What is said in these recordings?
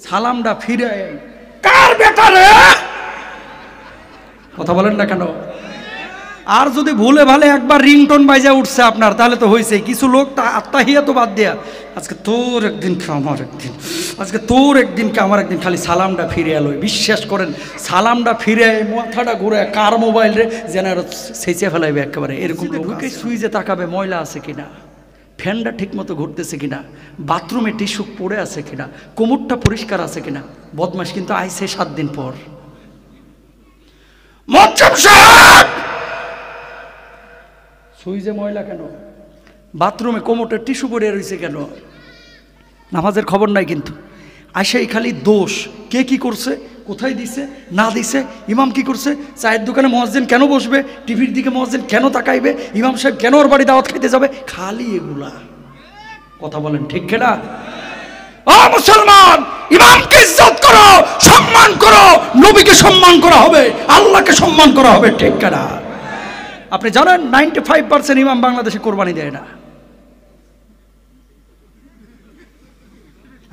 সালামটা ফিরে কার বেটা রে কথা বলেন না কেন? আর যদি ভুলে ভালে একবার রিংটোন বাজে উঠছে আপনার, তাহলে তো হয়েছে। কিছু লোক তা আত্মাহিয়া তো বাদ দেয়া, আজকে তোর একদিন আমার একদিন, আজকে তোর একদিন আমার একদিন, খালি সালামটা ফিরে এলো। বিশ্বাস করেন, সালামটা ফিরে মাথাটা ঘুরে কার মোবাইল রে যেন সেচে ফেলাইবে একেবারে, এরকম লোককে সুইচে তাকাবে ময়লা আছে কিনা, ফ্যানটা ঠিক মতো ঘুরতেছে কিনা, বাথরুমে টিস্যু পড়ে আছে কিনা, কোমরটা পরিষ্কার আছে কিনা। বদমাস কিন্তু আইছে 7 দিন পর। সুইচে ময়লা কেন, বাথরুমে কোমরটা টিস্যু পড়ে রয়েছে কেন, নামাজের খবর নাই কিন্তু। আইসাই খালি দোষ, কে কি করছে, কোথায় দিছে না দিছে, ইমাম কি করছে, চায়ের দোকানে মুয়াজ্জিন কেন বসবে, টিভির দিকে মুয়াজ্জিন কেন তাকাইবে, ইমাম সাহেব কেন ওর বাড়ি দাওয়াত খাইতে যাবে, খালি এগুলা। কথা বলেন ঠিক কিনা? ও মুসলমান, ইমামকে ইজ্জত করো, সম্মান করো, নবীকে সম্মান করা হবে, আল্লাহকে সম্মান করা হবে, ঠিক কিনা? আপনি জানেন 95% ইমাম বাংলাদেশে কোরবানি দেয় না।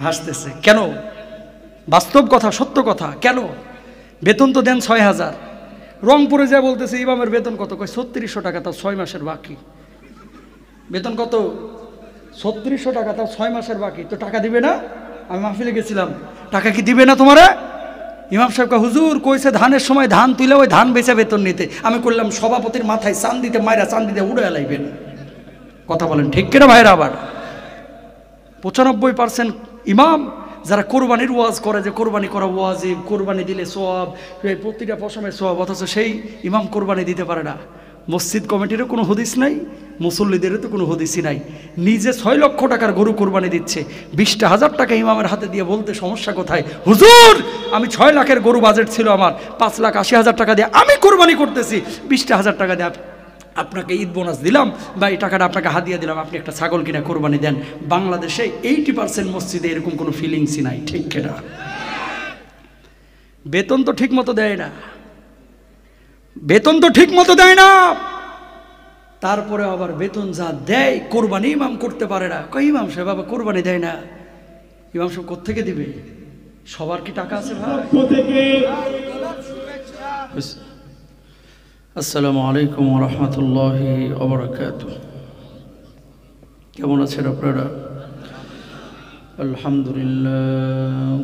হাসতেছে কেন? বাস্তব কথা, সত্য কথা। কেন? বেতন তো দেন 6000। রংপুরে যা বলতেছে ইমামের বেতন কত, কয় 3600 টাকা, তাও 6 মাসের বাকি। বেতন কত? 3600 টাকা, তাও 6 মাসের বাকি। তো টাকা দিবে না? আমি মাহফিলে গেছিলাম, টাকা কি দিবে না তোমারে? ইমাম সাহেবকে হুজুর কইছে ধানের সময় ধান তুলে ওই ধান বেচা বেতন নিতে। আমি করলাম সভাপতির মাথায় চান্দিতে মাইরা চান্দিতে উড়ে লাইবেন। কথা বলেন ঠিক কিনা ভাইরা? আবার 95% ইমাম যারা কোরবানির ওয়াজ করে, যে কোরবানি করা ওয়াজিব, কোরবানি দিলে সওয়াব, প্রতিটা পশমের সওয়াব, অথচ সেই ইমাম কোরবানি দিতে পারে না। মসজিদ কমিটিরও কোনো হদিস নাই, মুসল্লিদেরও তো কোনো হদিসই নাই। নিজে 6 লক্ষ টাকার গরু কোরবানি দিচ্ছে, 20,000 টাকা ইমামের হাতে দিয়ে বলতে সমস্যা কোথায়? হুজুর আমি 6 লাখের গরু বাজেট ছিল আমার, 5,80,000 টাকা দিয়ে আমি কোরবানি করতেছি, 20,000 টাকা দিয়ে আপনাকে ঈদ বোনাস দিলাম বা এই টাকাটা আপনাকে হাদিয়া দিলাম, আপনি একটা ছাগল কিনা কোরবানি দেন। বাংলাদেশে 80% মসজিদে এরকম কোনো ফিলিংসই নাই, ঠিক কিনা? বেতন তো ঠিক মতো দেয় না, বেতন তো ঠিক মতো দেয় না। তারপরে আবার বেতন যা দেয়, কোরবানি ইমাম করতে পারে না। কই ইমাম সাহেব বাবা কোরবানি দেয় না, ইমাম সাহেব কোত্থেকে দিবে? সবার কি টাকা আছে ভাই? আসসালামু আলাইকুম ওয়া রাহমাতুল্লাহি ওয়া বারাকাতুহু। কেমন আছেন আপনারা? আলহামদুলিল্লাহ,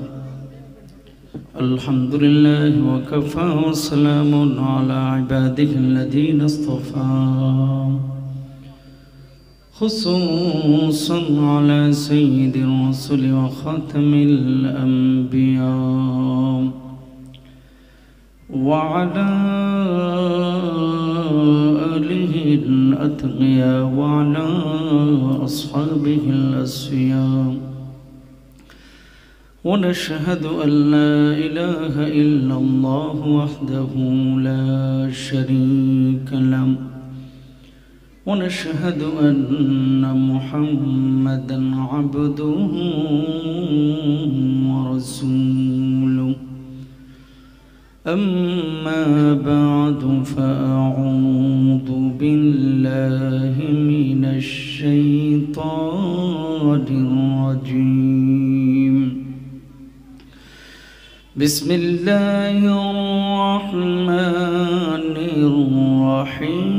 আলহামদুলিল্লাহ ওয়া কাফা ওয়া সালামুন আলা ইবাদিহিল্লাযীনা ইসতাফা খুসুসান আলা সাইয়্যিদির রাসূলি ওয়া খাতামিল আম্বিয়া وعلى آله الأتقياء وعلى أصحابه الأسفياء ونشهد أن لا إله إلا الله وحده لا شريك له ونشهد أن محمدا عبده ورسوله أما بعد فأعوذ بالله من الشيطان الرجيم بسم الله الرحمن الرحيم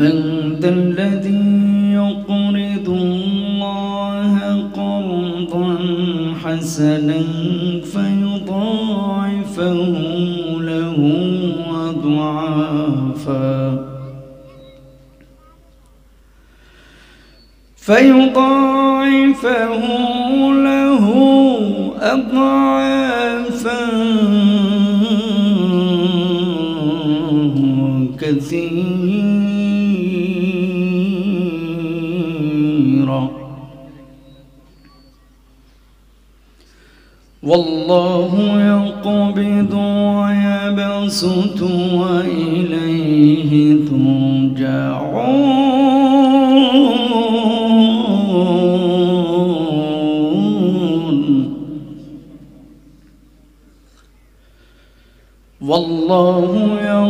من ذا الذي يقرض الله قرضا حسنا فيضاعفه له أضعافا كثيرا والله يقبض ويبسط وإليه ترجعون والله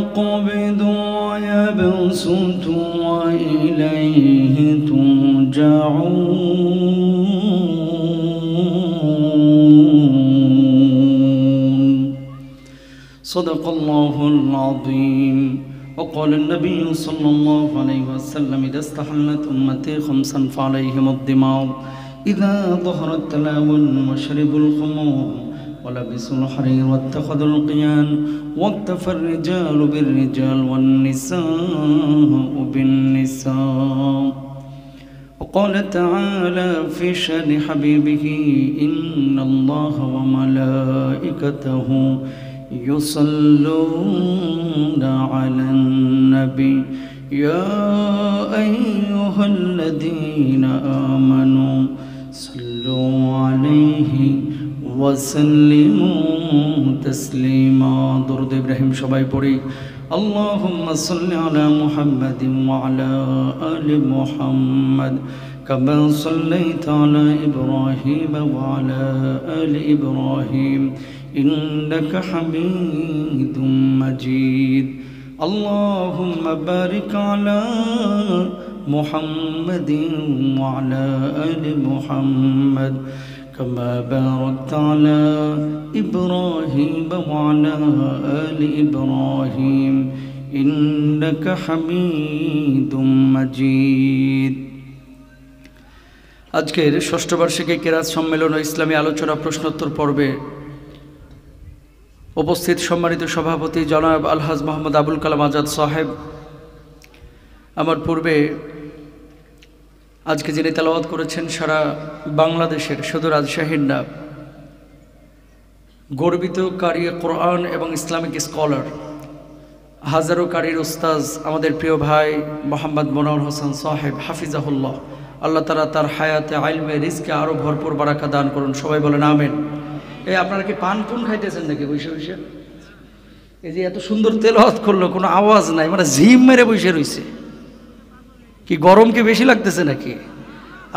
يقبض ويبسط وإليه ترجعون صدق الله العظيم. وقال النبي صلى الله عليه وسلم إذا استحلت أمتي خمسا فعليهم الدماء إذا ظهر التلاون وشربوا الخمور ولبسوا الحرير واتخذوا القيان واكتفى الرجال بالرجال والنساء بالنساء. وقال تعالى في شأن حبيبه إن الله وملائكته يصلون على النبي يا أيها الذين آمنوا صلوا عليه وسلموا تسليما. درود إبراهيم সবাই পড়ি اللهم صل على محمد وعلى آل محمد كما صليت على إبراهيم وعلى آل إبراهيم إنك حميد مجيد. اللهم بارك على محمد وعلى آل محمد كما باركت على إبراهيم وعلى آل إبراهيم إنك حميد مجيد. আজকের ষষ্ঠ বার্ষিকী কেরাত সম্মেলন ও ইসলামী আলোচনা প্রশ্নোত্তর পর্বে উপস্থিত সম্মানিত সভাপতি জনাব আলহাজ মোহাম্মদ আবুল কালাম আজাদ সাহেব, আমার পূর্বে আজকে যিনি তেলাওয়াত করেছেন সারা বাংলাদেশের শুধু রাজশাহীর না, গর্বিত কারি কোরআন এবং ইসলামিক স্কলার, হাজারো কারির উস্তাজ আমাদের প্রিয় ভাই মোহাম্মদ মনোয়ার হোসেন সাহেব হাফিজাহুল্লাহ, আল্লাহ তাআলা তার হায়াতে ইলমে রিজকে আরও ভরপুর বারাকা দান করুন। সবাই বলেন আমিন। এই আপনারা কি পান পুন খাইতেছেন নাকি বসে বসে? এই যে এত সুন্দর তেলাওয়াত করলো, কোনো আওয়াজ নাই, মানে ঝিম মেরে বসে রয়েছে। কি গরম কি বেশি লাগতেছে নাকি?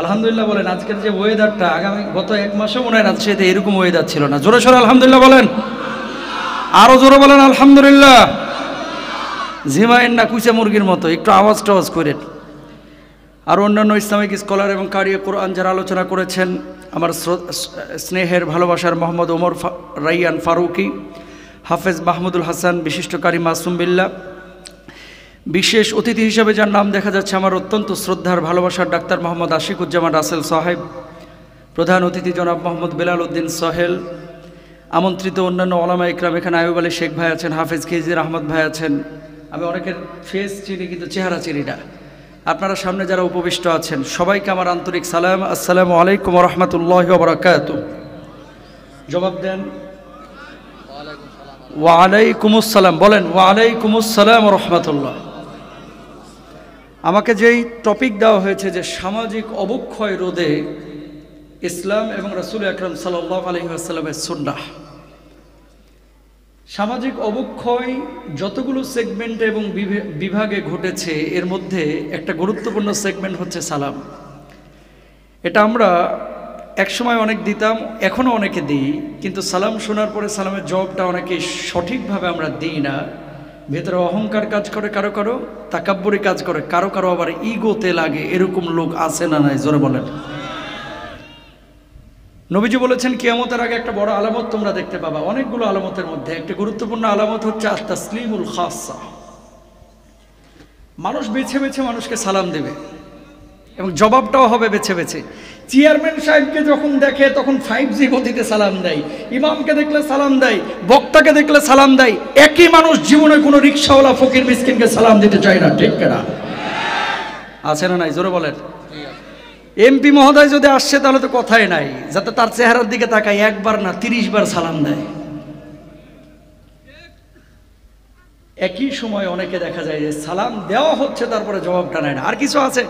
আলহামদুলিল্লাহ বলেন। আজকের যে ওয়েদারটা, গত এক মাসে মনে হয় রাজশাহীতে এরকম ওয়েদার ছিল না। জোরে সোরে আলহামদুলিল্লাহ বলেন, আরো জোরে বলেন আলহামদুলিল্লাহ। ঝিমাইন না কুচা মুরগির মতো, একটু আওয়াজ টাওয়াজ করেন। আর অন্যান্য ইসলামিক স্কলার এবং কারি কোরআন যারা আলোচনা করেছেন, আমার স্নেহের ভালোবাসার মোহাম্মদ ওমর রাইয়ান ফারুকি, হাফেজ মাহমুদুল হাসান, বিশিষ্ট কারি মাসুম বিল্লাহ, বিশেষ অতিথি হিসেবে যার নাম দেখা যাচ্ছে আমার অত্যন্ত শ্রদ্ধার ভালোবাসার ডাক্তার মোহাম্মদ আশিকুজ্জামান রাসেল সাহেব, প্রধান অতিথি জনাব মোহাম্মদ বেলাল উদ্দিন সোহেল, আমন্ত্রিত অন্যান্য ওলামা ইকরাম, এখানে আয়ুব আলী শেখ ভাই আছেন, হাফেজ খিজির আহমদ ভাই আছেন। আমি অনেকের ফেস চিনি কিন্তু চেহারা চিনি না। আপনারা সামনে যারা উপবিষ্ট আছেন সবাইকে আমার আন্তরিক সালাম, আসসালামু আলাইকুম ওয়া রাহমাতুল্লাহি ওয়া বারাকাতুহু। জবাব দেন ওয়া আলাইকুমুস সালাম, বলেন ওয়া আলাইকুমুস সালাম ওয়া রাহমাতুল্লাহ। আমাকে যেই টপিক দেওয়া হয়েছে যে সামাজিক অবক্ষয় রোধে ইসলাম এবং রাসূল আকরাম সাল্লাল্লাহু আলাইহি ওয়াসাল্লামের সুন্নাহ। সামাজিক অবক্ষয় যতগুলো সেগমেন্টে এবং বিভাগে ঘটেছে, এর মধ্যে একটা গুরুত্বপূর্ণ সেগমেন্ট হচ্ছে সালাম। এটা আমরা একসময় অনেক দিতাম, এখনও অনেকে দিই, কিন্তু সালাম শোনার পরে সালামের জবাবটা অনেকে সঠিকভাবে আমরা দিই না। ভেতরে অহংকার কাজ করে, কারো কারো তাকাব্বুরি কাজ করে, কারো কারো আবার ইগোতে লাগে। এরকম লোক আছে না নাই? জোরে বলেন। নবীজি বলেছেন কিয়ামতের আগে একটা বড় আলামত তোমরা দেখতে পাবা। অনেকগুলো আলামতের মধ্যে একটা গুরুত্বপূর্ণ আলামত হচ্ছে আত-তাসলিমুল খাসসা। মানুষ বেছে বেছে মানুষকে সালাম দেবে এবং জবাবটাও হবে বেছে বেছে। চেয়ারম্যান সাহেবকে যখন দেখে তখন 5G গতিতে সালাম দেয়, ইমামকে দেখলে সালাম দেয়, বক্তাকে দেখলে সালাম দেয়। একই মানুষ জীবনে কোনো রিক্সাওয়ালা ফকির মিসকিনকে সালাম দিতে চায় না, ঠিক না? আছে না নাই? জোরে বলেন। এমপি মহোদয় যদি আসছে তাহলে তো কথাই নাই, যাতে তার চেহারার দিকে তাকায় একবার না 30 বার সালাম দেয়। একই সময় অনেকে দেখা যায় যে সালাম দেওয়া হচ্ছে তারপরে জবাবটা নেয় না। আর কিছু আছে,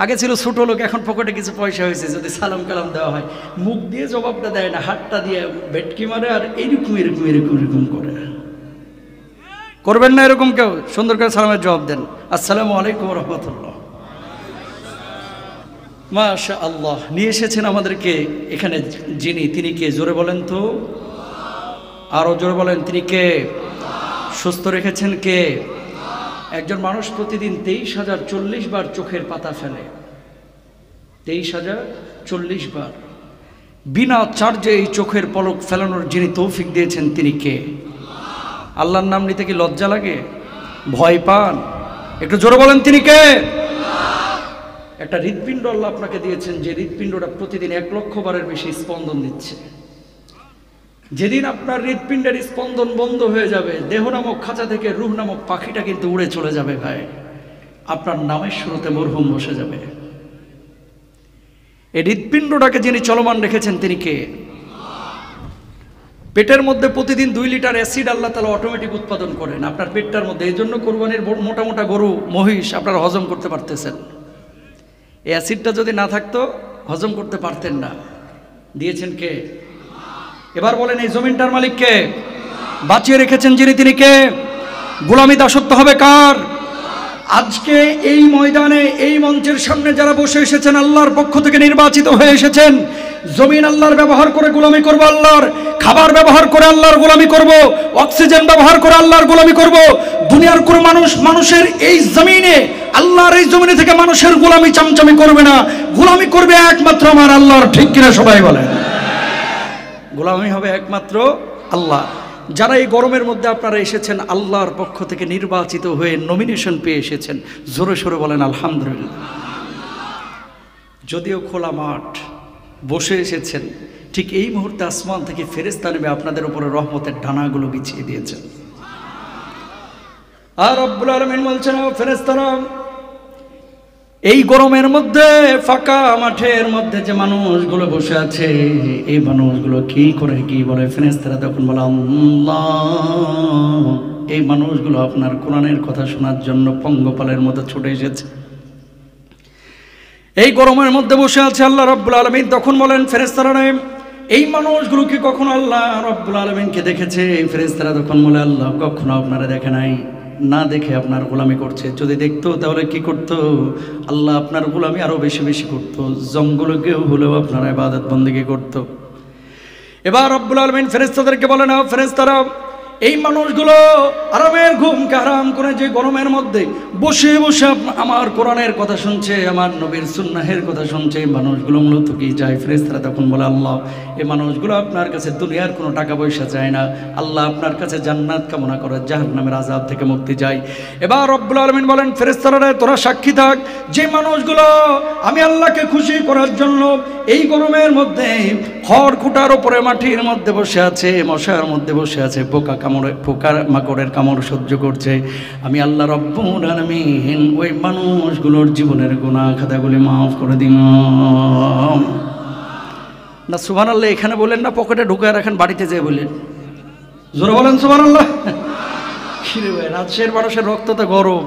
আগে ছিল ছোট লোক, এখন পকেটে কিছু পয়সা হয়েছে, যদি সালাম কালাম দেওয়া হয় মুখ দিয়ে জবাবটা দেয় না, হাতটা দিয়ে ভেটকি মারে আর এইরকম এরকম এরকম এরকম করে। করবেন না এরকম কেউ? সুন্দর করে সালামের জবাব দেন, আসসালামু আলাইকুম ওয়া রাহমাতুল্লাহ। মাশা আল্লাহ। নিয়ে এসেছেন আমাদেরকে এখানে যিনি, তিনি কে? জোরে বলেন তো, আরো জোরে বলেন, তিনি কে? সুস্থ রেখেছেন কে? একজন মানুষ প্রতিদিন 23,040 বার চোখের পাতা ফেলে, 23,040 বার বিনা চার্জে এই চোখের পলক ফেলানোর যিনি তৌফিক দিয়েছেন তিনি কে? আল্লাহর নাম নিতে কি লজ্জা লাগে? ভয় পান? একটু জোরে বলেন তিনি কে? একটা হৃৎপিণ্ড আল্লাহ আপনাকে দিয়েছেন, যে হৃৎপিণ্ডটা প্রতিদিন 1 লক্ষ বারের বেশি স্পন্দন দিচ্ছে। যেদিন আপনার হৃৎপিণ্ডের স্পন্দন বন্ধ হয়ে যাবে, দেহ নামক খাঁচা থেকে রূহ নামক পাখিটা কিন্তু উড়ে চলে যাবে ভাই, আপনার নামের শুরুতে মরহুম বসে যাবে। এই হৃৎপিণ্ডটাকে যিনি চলমান রেখেছেন তিনি কে? পেটের মধ্যে প্রতিদিন 2 লিটার অ্যাসিড আল্লাহ তাআলা অটোমেটিক উৎপাদন করেন আপনার পেটটার মধ্যে। এই জন্য কোরবানির মোটা মোটা গরু মহিষ আপনারা হজম করতে পারতেছেন। এই অ্যাসিডটা যদি না থাকতো হজম করতে পারতেন না। দিয়েছেন কে? এবার বলেন এই জমিনটার মালিক কে? বাঁচিয়ে রেখেছেন যিনি তিনি কে? গোলামি দাসত্ব হবে কার? আজকে এই ময়দানে এই মঞ্চের সামনে যারা বসে এসেছেন আল্লাহর পক্ষ থেকে নির্বাচিত হয়ে এসেছেন, জমিন আল্লাহর ব্যবহার করে গোলামি করব, আল্লাহর খাবার ব্যবহার করে আল্লাহর গোলামি করব, অক্সিজেন ব্যবহার করে আল্লাহর গোলামি করব। দুনিয়ার কোনো মানুষের এই জমিনে, আল্লাহর এই জমিনে থেকে মানুষের গোলামি চামচামি করবে না, গোলামি করবে একমাত্র আমার আল্লাহর। ঠিক কিনা সবাই বলেন? গোলামি হবে একমাত্র আল্লাহ। যারা এই গরমের মধ্যে আপনারা এসেছেন আল্লাহর পক্ষ থেকে নির্বাচিত হয়ে নমিনেশন পেয়ে এসেছেন, জোরে সোরে বলেন আলহামদুলিল্লাহ। যদিও খোলা মাঠ বসে এসেছেন, ঠিক এই মুহূর্তে আসমান থেকে ফেরেশতা নেমে আপনাদের উপরে রহমতের ডানাগুলো বিছিয়ে দিয়েছেন। আর রব্বুল আলামিন বলছেন, ফেরেশতারা এই গরমের মধ্যে ফাঁকা মাঠের মধ্যে যে মানুষগুলো বসে আছে, এই মানুষগুলো কি করে কি বলে? ফেরেশতারা তখন বলে, আল্লাহ, এই মানুষগুলো আপনার কোরআনের কথা শোনার জন্য পঙ্গপালের মতো ছুটে এসেছে। এই গরমের মধ্যে বসে আছে আল্লাহ রাব্বুল আলামিন তখন বলেন, ফেরেশতারা এই মানুষগুলো কি কখনো আল্লাহ রাব্বুল আলামিনকে দেখেছে? ফেরেশতারা তখন বলে, আল্লাহ কখনো আপনারা দেখে নাই, না দেখে আপনার গোলামি করছে। যদি দেখতো তাহলে কি করতো? আল্লাহ আপনার গোলামি আরো বেশি বেশি করতো, জঙ্গলকেও হলেও আপনার ইবাদত বন্দেগী করতো। এবার রব্বুল আলামিন ফেরেশতাদেরকে বলে, না ফেরেশতারা, এই মানুষগুলো আরামের ঘুমকে হারাম করে যে গরমের মধ্যে বসে বসে আমার কোরআনের কথা শুনছে, আমার নবীর সুন্নাহের কথা শুনছে, এই মানুষগুলো মূলত কি চায়? ফেরেশতারা তখন বলে, আল্লাহ, এই মানুষগুলো আপনার কাছে দুনিয়ার কোনো টাকা পয়সা চায় না, আল্লাহ আপনার কাছে জান্নাত কামনা করে, জাহান্নামের আযাব থেকে মুক্তি চায়। এবার রব্বুল আলামিন বলেন, ফেরেশতারা তোরা সাক্ষী থাক, যে মানুষগুলো আমি আল্লাহকে খুশি করার জন্য এই গরমের মধ্যে খড়কুটার উপরে মাটির মধ্যে বসে আছে, মশার মধ্যে বসে আছে, পোকার মাকড়ের কামড় সহ্য করছে, আমি আল্লাহ রব্বুল আলামিন ওই মানুষগুলোর জীবনের গুনাহ খাতাগুলি মাফ করে দিলাম। না সুবহানাল্লাহ এখানে বলেন না, পকেটে ঢুকায় রাখেন, বাড়িতে যেয়ে বলেন, জোরে বলেন সুবহানাল্লাহ। কিরে ভাই, রাজশাহীর মানুষের রক্ত তো গরম,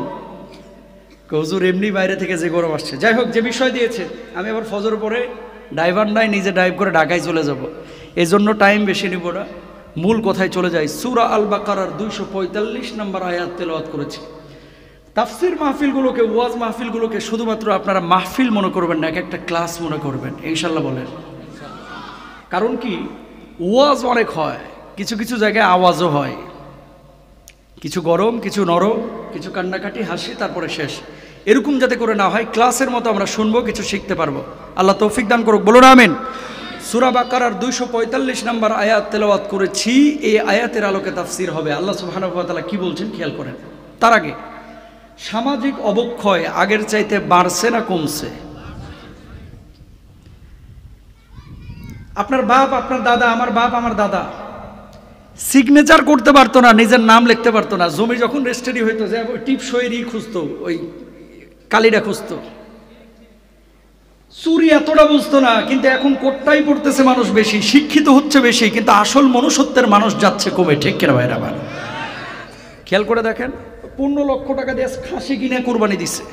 হুজুর এমনি বাইরে থেকে যে গরম আসছে। যাই হোক, যে বিষয় দিয়েছে, আমি আবার ফজর পরে ড্রাইভার নাই, নিজে ড্রাইভ করে ঢাকায় চলে যাব, এই জন্য টাইম বেশি নিব না, মূল কথায় চলে যায়। সূরা আল বাকারার 245 নম্বর আয়াত তেলাওয়াত করেছি। তাফসির মাহফিলগুলোকে, ওয়াজ মাহফিলগুলোকে শুধুমাত্র আপনারা মাহফিল মনে করবেন না, এক একটা ক্লাস মনে করবেন, ইনশাল্লাহ বলেন। কারণ কি, ওয়াজ অনেক হয়, কিছু কিছু জায়গায় আওয়াজও হয়, কিছু গরম, কিছু নরম, কিছু কান্নাকাটি, হাসি, তারপরে শেষ। এরকম যাতে করে না হয়, ক্লাসের মতো আমরা শুনবো, কিছু শিখতে পারবো। আল্লাহ তৌফিক দান করুক, বলুন আমিন। সূরা বাকারার 245 নম্বর আয়াত তেলাওয়াত করেছি, এই আয়াতের আলোকে তাফসির হবে। আল্লাহ সুবহানাহু ওয়া তাআলা কি বলছেন খেয়াল করেন। তার আগে, সামাজিক অবক্ষয় আগের চাইতে বাড়ছে না কমছে? আপনার বাপ, আপনার দাদা, আমার বাপ, আমার দাদা সিগনেচার করতে পারতো না, নিজের নাম লিখতে পারতো না। জমি যখন রেজিস্ট্রি হইতো, যে ওই টিপসইরই খুঁজতো, ওই কালিটা খুঁজতো। চুরি এতটা বুঝতো না, কিন্তু এখন কোটটাই পড়তেছে মানুষ বেশি, শিক্ষিত হচ্ছে বেশি, কিন্তু আসল মনুষ্যত্বের মানুষ যাচ্ছে কমে। ঠিক কিনা ভাইরা? আবার খেয়াল করে দেখেন, 15 লক্ষ টাকা দিয়ে খাসি কিনে কোরবানি দিচ্ছে,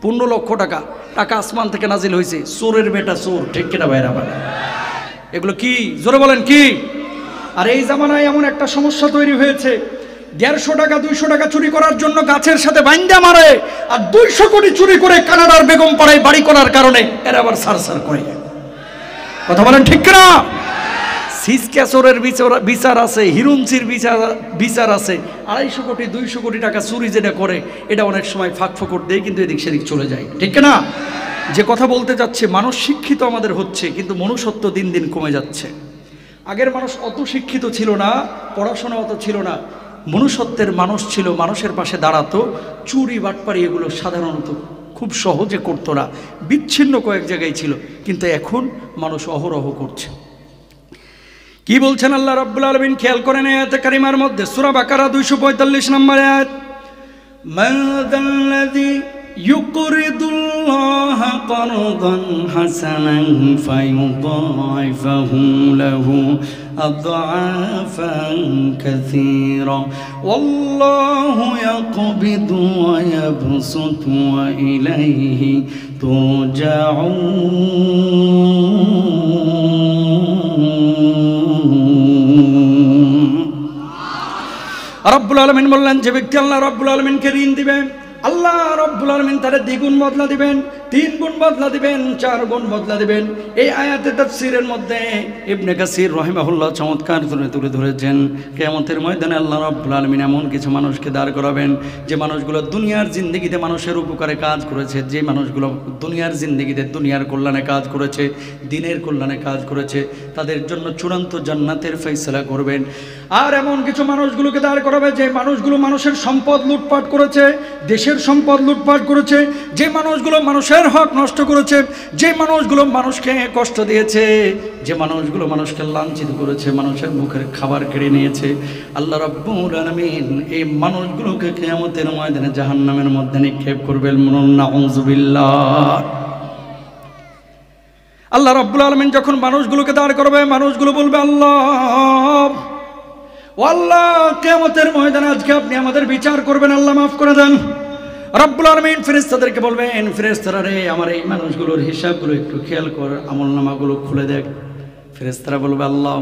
15 লক্ষ টাকা, টাকা আসমান থেকে নাজিল হয়েছে, চোরের বেটা চোর। ঠিক কিনা ভাইরা? আবার এগুলো কি? জোরে বলেন কি? আর এই জামানায় এমন একটা সমস্যা তৈরি হয়েছে, 150 টাকা 200 টাকা চুরি করার জন্য গাছের সাথে বাইন্দা মারে, আর 200 কোটি চুরি করে কানাডার বেগম পাড়ায় বাড়ি করার কারণে এরা আবার সারসার করে। কথা বলেন ঠিক কিনা? সিসক্যাসরের বিচার আছে, হিরুঞ্চির বিচার আছে। 250 কোটি 200 কোটি টাকা চুরি যেটা করে এটা অনেক সময় ফাঁক ফোকর দিয়ে কিন্তু এদিক সেদিক চলে যায়, ঠিক না? যে কথা বলতে যাচ্ছে, মানুষ শিক্ষিত আমাদের হচ্ছে, কিন্তু মনুষ্যত্ব দিন দিন কমে যাচ্ছে। আগের মানুষ অত শিক্ষিত ছিল না, পড়াশোনা অত ছিল না, মনুষ্যত্বের মানুষ ছিল, মানুষের পাশে দাঁড়াতো। চুরি বাটপারি এগুলো সাধারণত খুব সহজে করতো না, বিচ্ছিন্ন কয়েক জায়গায় ছিল, কিন্তু এখন মানুষ অহরহ করছে। কি বলছেন আল্লাহ রাব্বুল আলামিন? খেয়াল করেন আয়াতে কারিমার মধ্যে, সূরা বাকারা 245 নম্বর আয়াত, মান যাল্লাযী ইউকরিদুল্লাহা কারদান হাসানান ফায়ুদাইফাহু লাহু আদআফান কাসীরা ওয়াল্লাহু ইয়াকবিদু ওয়া ইয়াবসুতু ওয়া ইলাইহি তুরজাউন। রব্বুল আলামিন বললেন, যে ব্যক্তি আল্লাহ রব্বুল আলামিনকে ঋণ দিবে, আল্লাহ রব্বুল আলামিন তারে দ্বিগুণ বদলা দিবেন, 3 গুণ বদলা দিবেন, 4 গুণ বদলা দিবেন। এই আয়াতে তাফসীরের মধ্যে ইবনে কাসির রাহিমাহুল্লাহ চমৎকার তুলে ধরেছেন, কিয়ামতের ময়দানে আল্লাহ রব্বুল আলামিন এমন কিছু মানুষকে দাঁড় করাবেন, যে মানুষগুলো দুনিয়ার জিন্দেগিতে মানুষের উপকারে কাজ করেছে, যে মানুষগুলো দুনিয়ার জিন্দেগিতে দুনিয়ার কল্যাণে কাজ করেছে, দিনের কল্যাণে কাজ করেছে, তাদের জন্য চূড়ান্ত জান্নাতের ফয়সালা করবেন। আর এমন কিছু মানুষগুলোকে দাঁড় করাবে, যে মানুষগুলো মানুষের সম্পদ লুটপাট করেছে, দেশের সম্পদ লুটপাট করেছে, যে মানুষগুলো মানুষের হক নষ্ট করেছে, যে মানুষগুলো মানুষকে কষ্ট দিয়েছে, যে মানুষগুলো মানুষকে লাঞ্ছিত করেছে, মানুষের মুখের খাবার কেড়ে নিয়েছে, আল্লাহ রাব্বুল আলামিন এই মানুষগুলোকে কিয়ামতের ময়দানে জাহান্নামের মধ্যে নিক্ষেপ করবেন। নাউযুবিল্লাহ। আল্লাহ রাব্বুল আলামিন যখন মানুষগুলোকে দাঁড় করবে, মানুষগুলো বলবে, আল্লাহ ও আল্লাহ, কিয়ামতের ময়দানে আজকে আপনি আমাদের বিচার করবেন, আল্লাহ মাফ করে দেন। রব্বুল আলামিন ফেরেশতাদেরকে বলবেন, ফেরেশতারা রে, আমার এই মানুষগুলোর হিসাবগুলো একটু খেয়াল কর, আমলনামাগুলো খুলে দেখ। ফেরেশতারা বলবে, আল্লাহ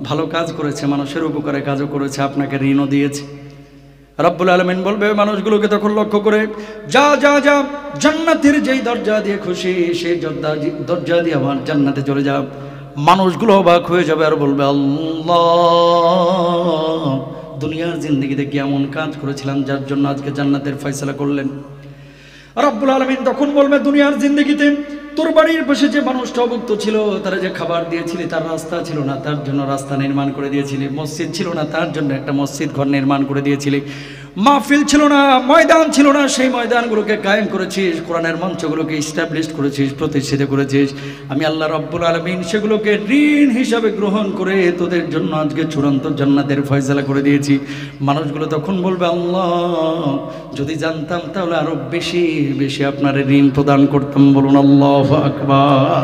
ভালো কাজ করেছে, মানুষের উপকারে কাজও করেছে, আপনাকে ঋণও দিয়েছে। রব্বুল আলামিন বলবে মানুষগুলোকে তখন লক্ষ্য করে, যা যা যা, জান্নাতের যেই দরজা দিয়ে খুশি সেই দরজা দিয়ে আমার জান্নাতে চলে যা। মানুষগুলো অবাক হয়ে যাবে আর বলবে, আল্লাহ, দুনিয়ার জিন্দেগিতে কি এমন কাজ করেছিলাম যার জন্য আজকে জান্নাতের ফয়সালা করলেন? রব্বুল আলামিন তখন বলবে, দুনিয়ার জিন্দেগিতে তোর বাড়ির পাশে যে মানুষটা অভুক্ত ছিল, তারা যে খাবার দিয়েছিলি, তার রাস্তা ছিল না, তার জন্য রাস্তা নির্মাণ করে দিয়েছিলি, মসজিদ ছিল না, তার জন্য একটা মসজিদ ঘর নির্মাণ করে দিয়েছিলি, মাহফিল ছিল না, ময়দান ছিল না, সেই ময়দানগুলোকে কায়েম করেছিস, কোরআনের মঞ্চগুলোকে ইস্টাবলিশ করেছিস, প্রতিষ্ঠিত করেছিস। আমি আল্লাহ রাব্বুল আলামিন সেগুলোকে ঋণ হিসাবে গ্রহণ করে তোদের জন্য আজকে চূড়ান্ত জান্নাতের ফয়সালা করে দিয়েছি। মানুষগুলো তখন বলবে, আল্লাহ, যদি জানতাম তাহলে আরো বেশি বেশি আপনার ঋণ প্রদান করতাম। বলুন আল্লাহু আকবার।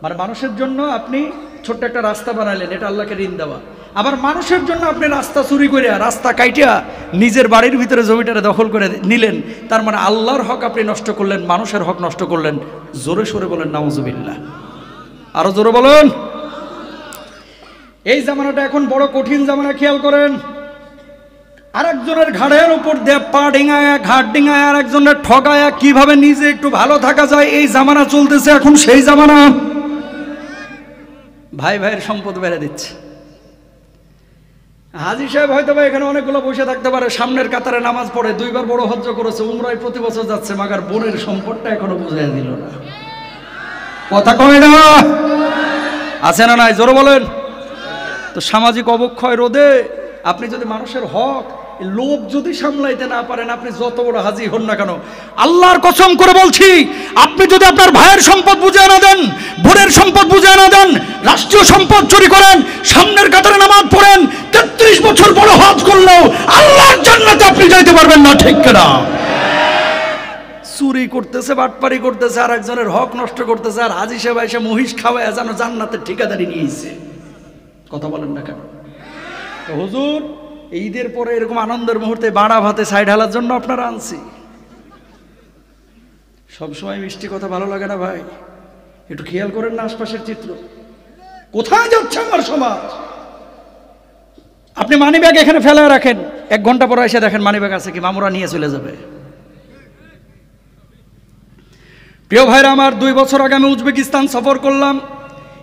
মানে মানুষের জন্য আপনি ছোট্ট একটা রাস্তা বানালেন, এটা আল্লাহকে ঋণ দেওয়া। আবার মানুষের জন্য আপনি রাস্তা চুরি করে, রাস্তা কাইটিয়া নিজের বাড়ির ভিতরে জমিটারে দখল করে নিলেন, তার মানে আল্লাহর হক আপনি নষ্ট করলেন, মানুষের হক নষ্ট করলেন। জোরে সোরে বলেন নাউযুবিল্লাহ, আরো জোরে বলেন। এই জামানাটা এখন বড় কঠিন জামানা, খেয়াল করেন। আরেকজনের ঘাড়ের উপর দিয়ে পা ডিঙায়া, ঘাট ডিঙায়া, আরেকজনের ঠগায়া কিভাবে নিজে একটু ভালো থাকা যায়, এই জামানা চলতেছে এখন, সেই জামানা। ভাই ভাইয়ের সম্পদ বেড়ে দিচ্ছে। হাজী সাহেব হয়তো বা এখানে অনেকগুলো বসে থাকতে পারে, সামনের কাতারে নামাজ পড়ে, 2 বার বড় হজ্জ করেছে, উমরায় প্রতি বছর যাচ্ছে, মাগার বোনের সম্পদটা এখনো বুঝাই দিল না। কথা কমে না, আছে না নাই? জোরে বলেন। তো সামাজিক অবক্ষয় রোধে আপনি যদি মানুষের হক, লোভ যদি সামলাইতে না পারেন, আপনি যত বড় হাজী হন না কেন, আল্লাহর কসম করে বলছি, আপনি যদি আপনার ভাইয়ের সম্পদ বুঝে না দেন, বোনের সম্পদ বুঝে না দেন, রাষ্ট্রীয় সম্পদ চুরি করেন, সামনের কাতারে নামাজ পড়েন, 33 বছর বড় হজ করলেও আল্লাহর জান্নাতে আপনি যাইতে পারবেন না, ঠিক কিনা? চুরি করতেছে, বাটপারি করতেছে, আর একজনের হক নষ্ট করতেছে, আর হাজী সাহেব এসে মহিষ খাওয়ায় যেন জান্নাতের ঠিকাদারি নিয়েছে। কথা বলেন না কেন? হুজুর, ঈদের পরে এরকম আনন্দের মুহূর্তে বাড়া ভাতে সাইড ঢালার জন্য আপনারা আনছি। সবসময় মিষ্টি কথা ভালো লাগে না ভাই, একটু খেয়াল করেন না আশপাশের চিত্র। কোথায় যাচ্ছে আমার সমাজ? আপনি মানি ব্যাগ এখানে ফেলে রাখেন, 1 ঘন্টা পরে এসে দেখেন মানি ব্যাগ আছে কি, মামুরা নিয়ে চলে যাবে। প্রিয় ভাইরা আমার, 2 বছর আগে আমি উজবেকিস্তান সফর করলাম।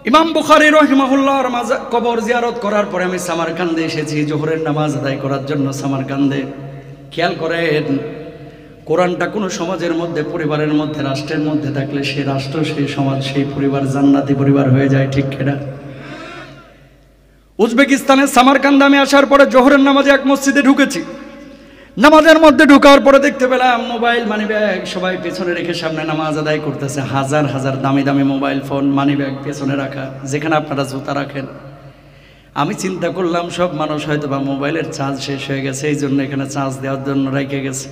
ইমাম বুখারী রাহিমাহুল্লাহর কবর জিয়ারত করার পরে আমি সামারকান্দে এসেছি জোহরের নামাজ আদায় করার জন্য সামারকান্দে। খেয়াল করেন, কোরআনটা কোনো সমাজের মধ্যে, পরিবারের মধ্যে, রাষ্ট্রের মধ্যে থাকলে সেই রাষ্ট্র, সেই সমাজ, সেই পরিবার জান্নাতি পরিবার হয়ে যায়, ঠিক কিনা? উজবেকিস্তানের সামারকান্দে আমি আসার পরে জোহরের নামাজে এক মসজিদে ঢুকেছি। নামাজের মধ্যে ঢোকার পরে দেখতে পেলাম মোবাইল, মানি ব্যাগ সবাই পেছনে রেখে সামনে নামাজ আদায় করতেছে। হাজার হাজার দামি দামি মোবাইল ফোন, মানি ব্যাগ পেছনে রাখা, যেখানে আপনারা জুতা রাখেন। আমি চিন্তা করলাম সব মানুষ হয়তো বা মোবাইলের চার্জ শেষ হয়ে গেছে, এই জন্য এখানে চার্জ দেওয়ার জন্য রেখে গেছে।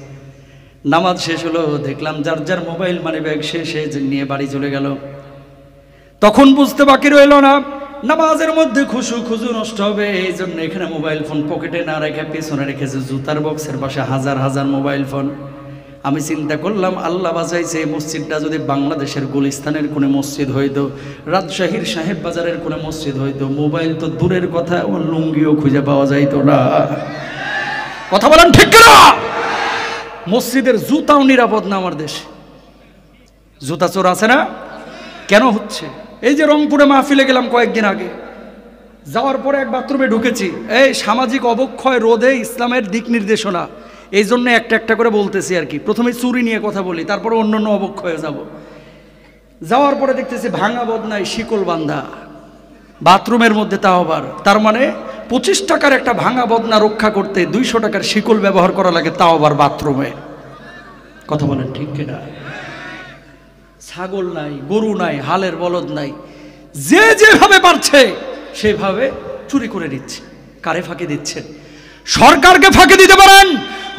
নামাজ শেষ হলো, দেখলাম যার যার মোবাইল মানি ব্যাগ শেষে নিয়ে বাড়ি চলে গেল। তখন বুঝতে বাকি রইল না, নামাজের মধ্যে খুশু নষ্ট হবে, এই জন্য এখানে মোবাইল ফোন পকেটে না রেখে পেছনে রেখেছে, জুতার বক্সের পাশে হাজার হাজার মোবাইল ফোন। আমি চিন্তা করলাম, আল্লাহ বাঁচাইছে, এই মসজিদটা যদি বাংলাদেশের গুলিস্তানের কোনো মসজিদ হইতো, রাজশাহীর সাহেব বাজারের কোনো মসজিদ হইতো, মোবাইল তো দূরের কথা, ও লুঙ্গিও খুঁজে পাওয়া যাইতো না। কথা বলেন ঠিক না? মসজিদের জুতাও নিরাপদ না আমার দেশে। জুতা চোর আছে না? কেন হচ্ছে? এই যে রংপুরে মাহফিলে গেলাম কয়েকদিন আগে, যাওয়ার পরে এক বাথরুমে ঢুকেছি। এই সামাজিক অবক্ষয় রোধে ইসলামের দিক নির্দেশনা, এই জন্য একটা একটা করে বলতেছি আর কি। প্রথমে চুরি নিয়ে কথা বলি, তারপরে অন্যান্য অবক্ষয়ে যাব। যাওয়ার পরে দেখতেছি ভাঙা বদনায় শিকল বান্ধা বাথরুমের মধ্যে, তাও আবার তার মানে 25 টাকার একটা ভাঙা বদনা রক্ষা করতে 200 টাকার শিকল ব্যবহার করা লাগে, তাও আবার বাথরুমে। কথা বলেন ঠিক কিনা? ছাগল নাই, গরু নাই, হালের বলদ নাই, যে যেভাবে পারছে সেভাবে চুরি করে দিচ্ছে। কারে ফাঁকি দিচ্ছেন? সরকারকে ফাঁকি দিতে পারেন,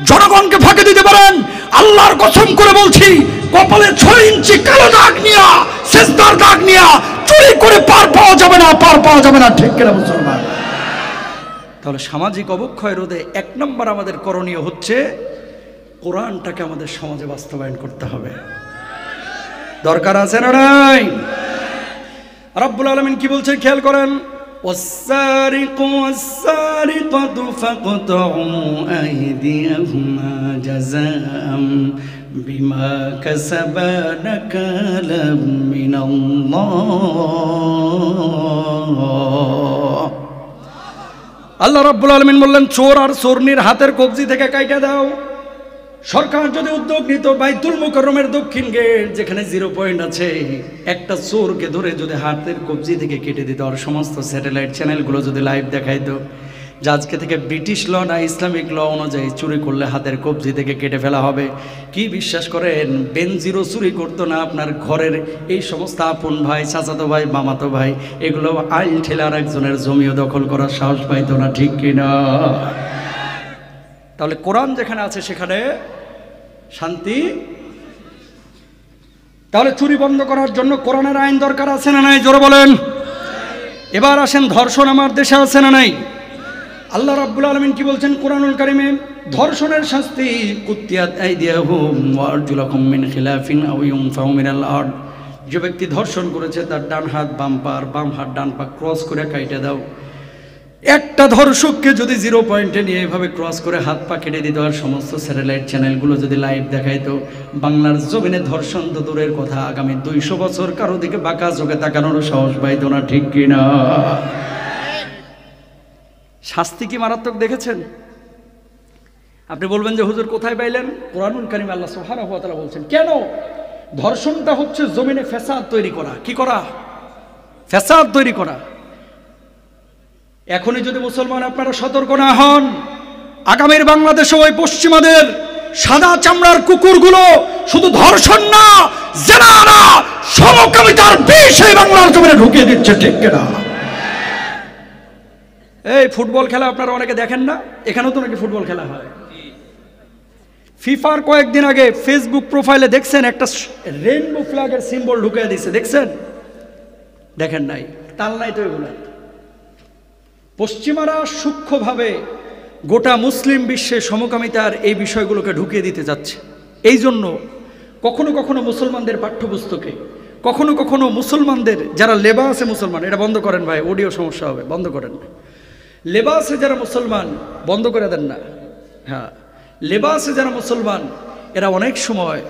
জনগণকে ফাঁকি দিতে পারেন। আল্লাহর কসম করে বলছি, কপালে 6 ইঞ্চি কালো দাগ নিয়া, সেজদার দাগ নিয়া চুরি করে পার পাওয়া যাবে না, পার পাওয়া যাবে না, ঠিক কিনা মুসলমান? তাহলে সামাজিক অবক্ষয় রোধে 1 নম্বর আমাদের করণীয় হচ্ছে কোরআনটাকে আমাদের সমাজে বাস্তবায়ন করতে হবে। দরকার আছে না নাই? রব্বুল আলামিন কি বলছেন খেয়াল করেন, ওয়াস-সারিকু ওয়াস-সারিকাতু ফাকতাউ আইদিয়াহুমা জাযাআম বিমা কাসাবা নাকালাম মিনাল্লাহ। আল্লাহ রাব্বুল আলামিন বললেন, চোর আর চোরনির হাতের কবজি থেকে কাইটা দাও। সরকার যদি উদ্যোগ নিত, বাইতুল মুকাররমের দক্ষিণ গেট যেখানে 0 পয়েন্ট আছে, একটা চোরকে ধরে যদি হাতের কবজি থেকে কেটে দিত, আর সমস্ত স্যাটেলাইট চ্যানেলগুলো যদি লাইভ দেখাইতো যে আজকে থেকে ব্রিটিশ ল না ইসলামিক ল অনুযায়ী চুরি করলে হাতের কবজি থেকে কেটে ফেলা হবে, কি বিশ্বাস করেন বেনজিরও চুরি করতো না? আপনার ঘরের এই সমস্ত আপন ভাই, চাচাতো ভাই, মামাতো ভাই, এগুলো আইল ঠেলে আর একজনের জমিও দখল করার সাহস পাইতো না, ঠিক কিনা? তাহলে কোরআন যেখানে আছে সেখানে শান্তি। তাহলে চুরি বন্ধ করার জন্য কোরআনের আইন দরকার আছে না নাই? জোরে বলেন। এবার আসেন, ধর্ষণ আমার দেশে আছে না নাই? আল্লাহ রাব্বুল আলামিন কি বলছেন কোরআনুল কারীমে? ধর্ষণের শাস্তি কুত্তিয়াত আইদিয়াহুম ওয়া আরজুলাকুম মিন খিলাফিন আও ইউনফাউ মিনাল আরদ। যে ব্যক্তি ধর্ষণ করেছে তার ডান হাত বাম পা, বাম হাত ডান পা ক্রস করে কাইটে দাও। একটা ধর্ষককে যদি 0 পয়েন্টে নিয়ে এভাবে ক্রস করে হাত পা কেটে দিত, আর সমস্ত স্যাটেলাইট চ্যানেলগুলো যদি লাইভ দেখাইতো, বাংলার জমিনে ধর্ষণ তো দূরের কথা, আগামী 200 বছর কারো দিকে বাঁকা চোখে তাকানোর সাহস পাইতো না, ঠিক কিনা? শাস্তি কি মারাত্মক দেখেছেন? আপনি বলবেন যে হুজুর কোথায় পাইলেন? কোরআনুল কারীমে আল্লাহ সুবহানাহু ওয়া তাআলা বলছেন। কেন? ধর্ষণটা হচ্ছে জমিনে ফ্যাসাদ তৈরি করা। কি করা? ফ্যাসাদ তৈরি করা। এখনই যদি মুসলমান আপনারা সতর্ক না হন, আগামীর বাংলাদেশে ওই পশ্চিমাদের সাদা চামড়ার কুকুরগুলো শুধু ধর্ষণ না, জেনা না, সমকামিতার বিষ এই বাংলার জমিনে ঢুকিয়ে দিচ্ছে, ঠিক কিনা? এই ফুটবল খেলা আপনারা অনেকে দেখেন না? এখানেও তো নাকি ফুটবল খেলা হয়। ফিফার কয়েকদিন আগে ফেসবুক প্রোফাইলে দেখছেন একটা রেইনবো ফ্ল্যাগের সিম্বল ঢুকিয়ে দিয়েছে, দেখছেন? দেখেন নাই? তাল নাই তো এগুলো। পশ্চিমারা সূক্ষ্মভাবে গোটা মুসলিম বিশ্বে সমকামিতার এই বিষয়গুলোকে ঢুকিয়ে দিতে যাচ্ছে। এই জন্য কখনো কখনো মুসলমানদের পাঠ্যপুস্তকে, কখনো কখনো মুসলমানদের যারা লেবাসে মুসলমান, এটা বন্ধ করেন ভাই, অডিও সমস্যা হবে, বন্ধ করেন। লেবাসে যারা মুসলমান, বন্ধ করে দেন না। হ্যাঁ, লেবাসে যারা মুসলমান, এরা অনেক সময়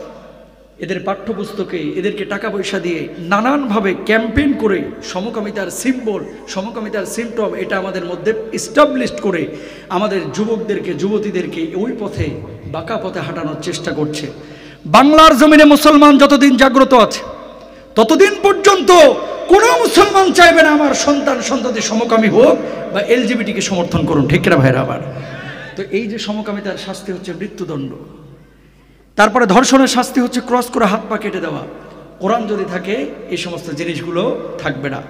এদের পাঠ্যপুস্তকে এদেরকে টাকা পয়সা দিয়ে নানানভাবে ক্যাম্পেইন করে সমকামিতার সিম্বল, সমকামিতার সিমটম এটা আমাদের মধ্যে এস্টাবলিশড করে আমাদের যুবকদেরকে, যুবতীদেরকে ওই পথে, বাঁকা পথে হাঁটানোর চেষ্টা করছে। বাংলার জমিনে মুসলমান যতদিন জাগ্রত আছে ততদিন পর্যন্ত কোনো মুসলমান চাইবে না আমার সন্তান সন্ততি সমকামী হোক বা এলজিবিটিকে সমর্থন করুন, ঠিক না ভাইরা? আবার তো এই যে সমকামিতার শাস্তি হচ্ছে মৃত্যুদণ্ড, তারপরে ধর্ষণের শাস্তি হচ্ছে ক্রস করে হাত পা কেটে দেওয়া। কোরআন যদি থাকে এই সমস্ত জিনিসগুলো থাকবে না।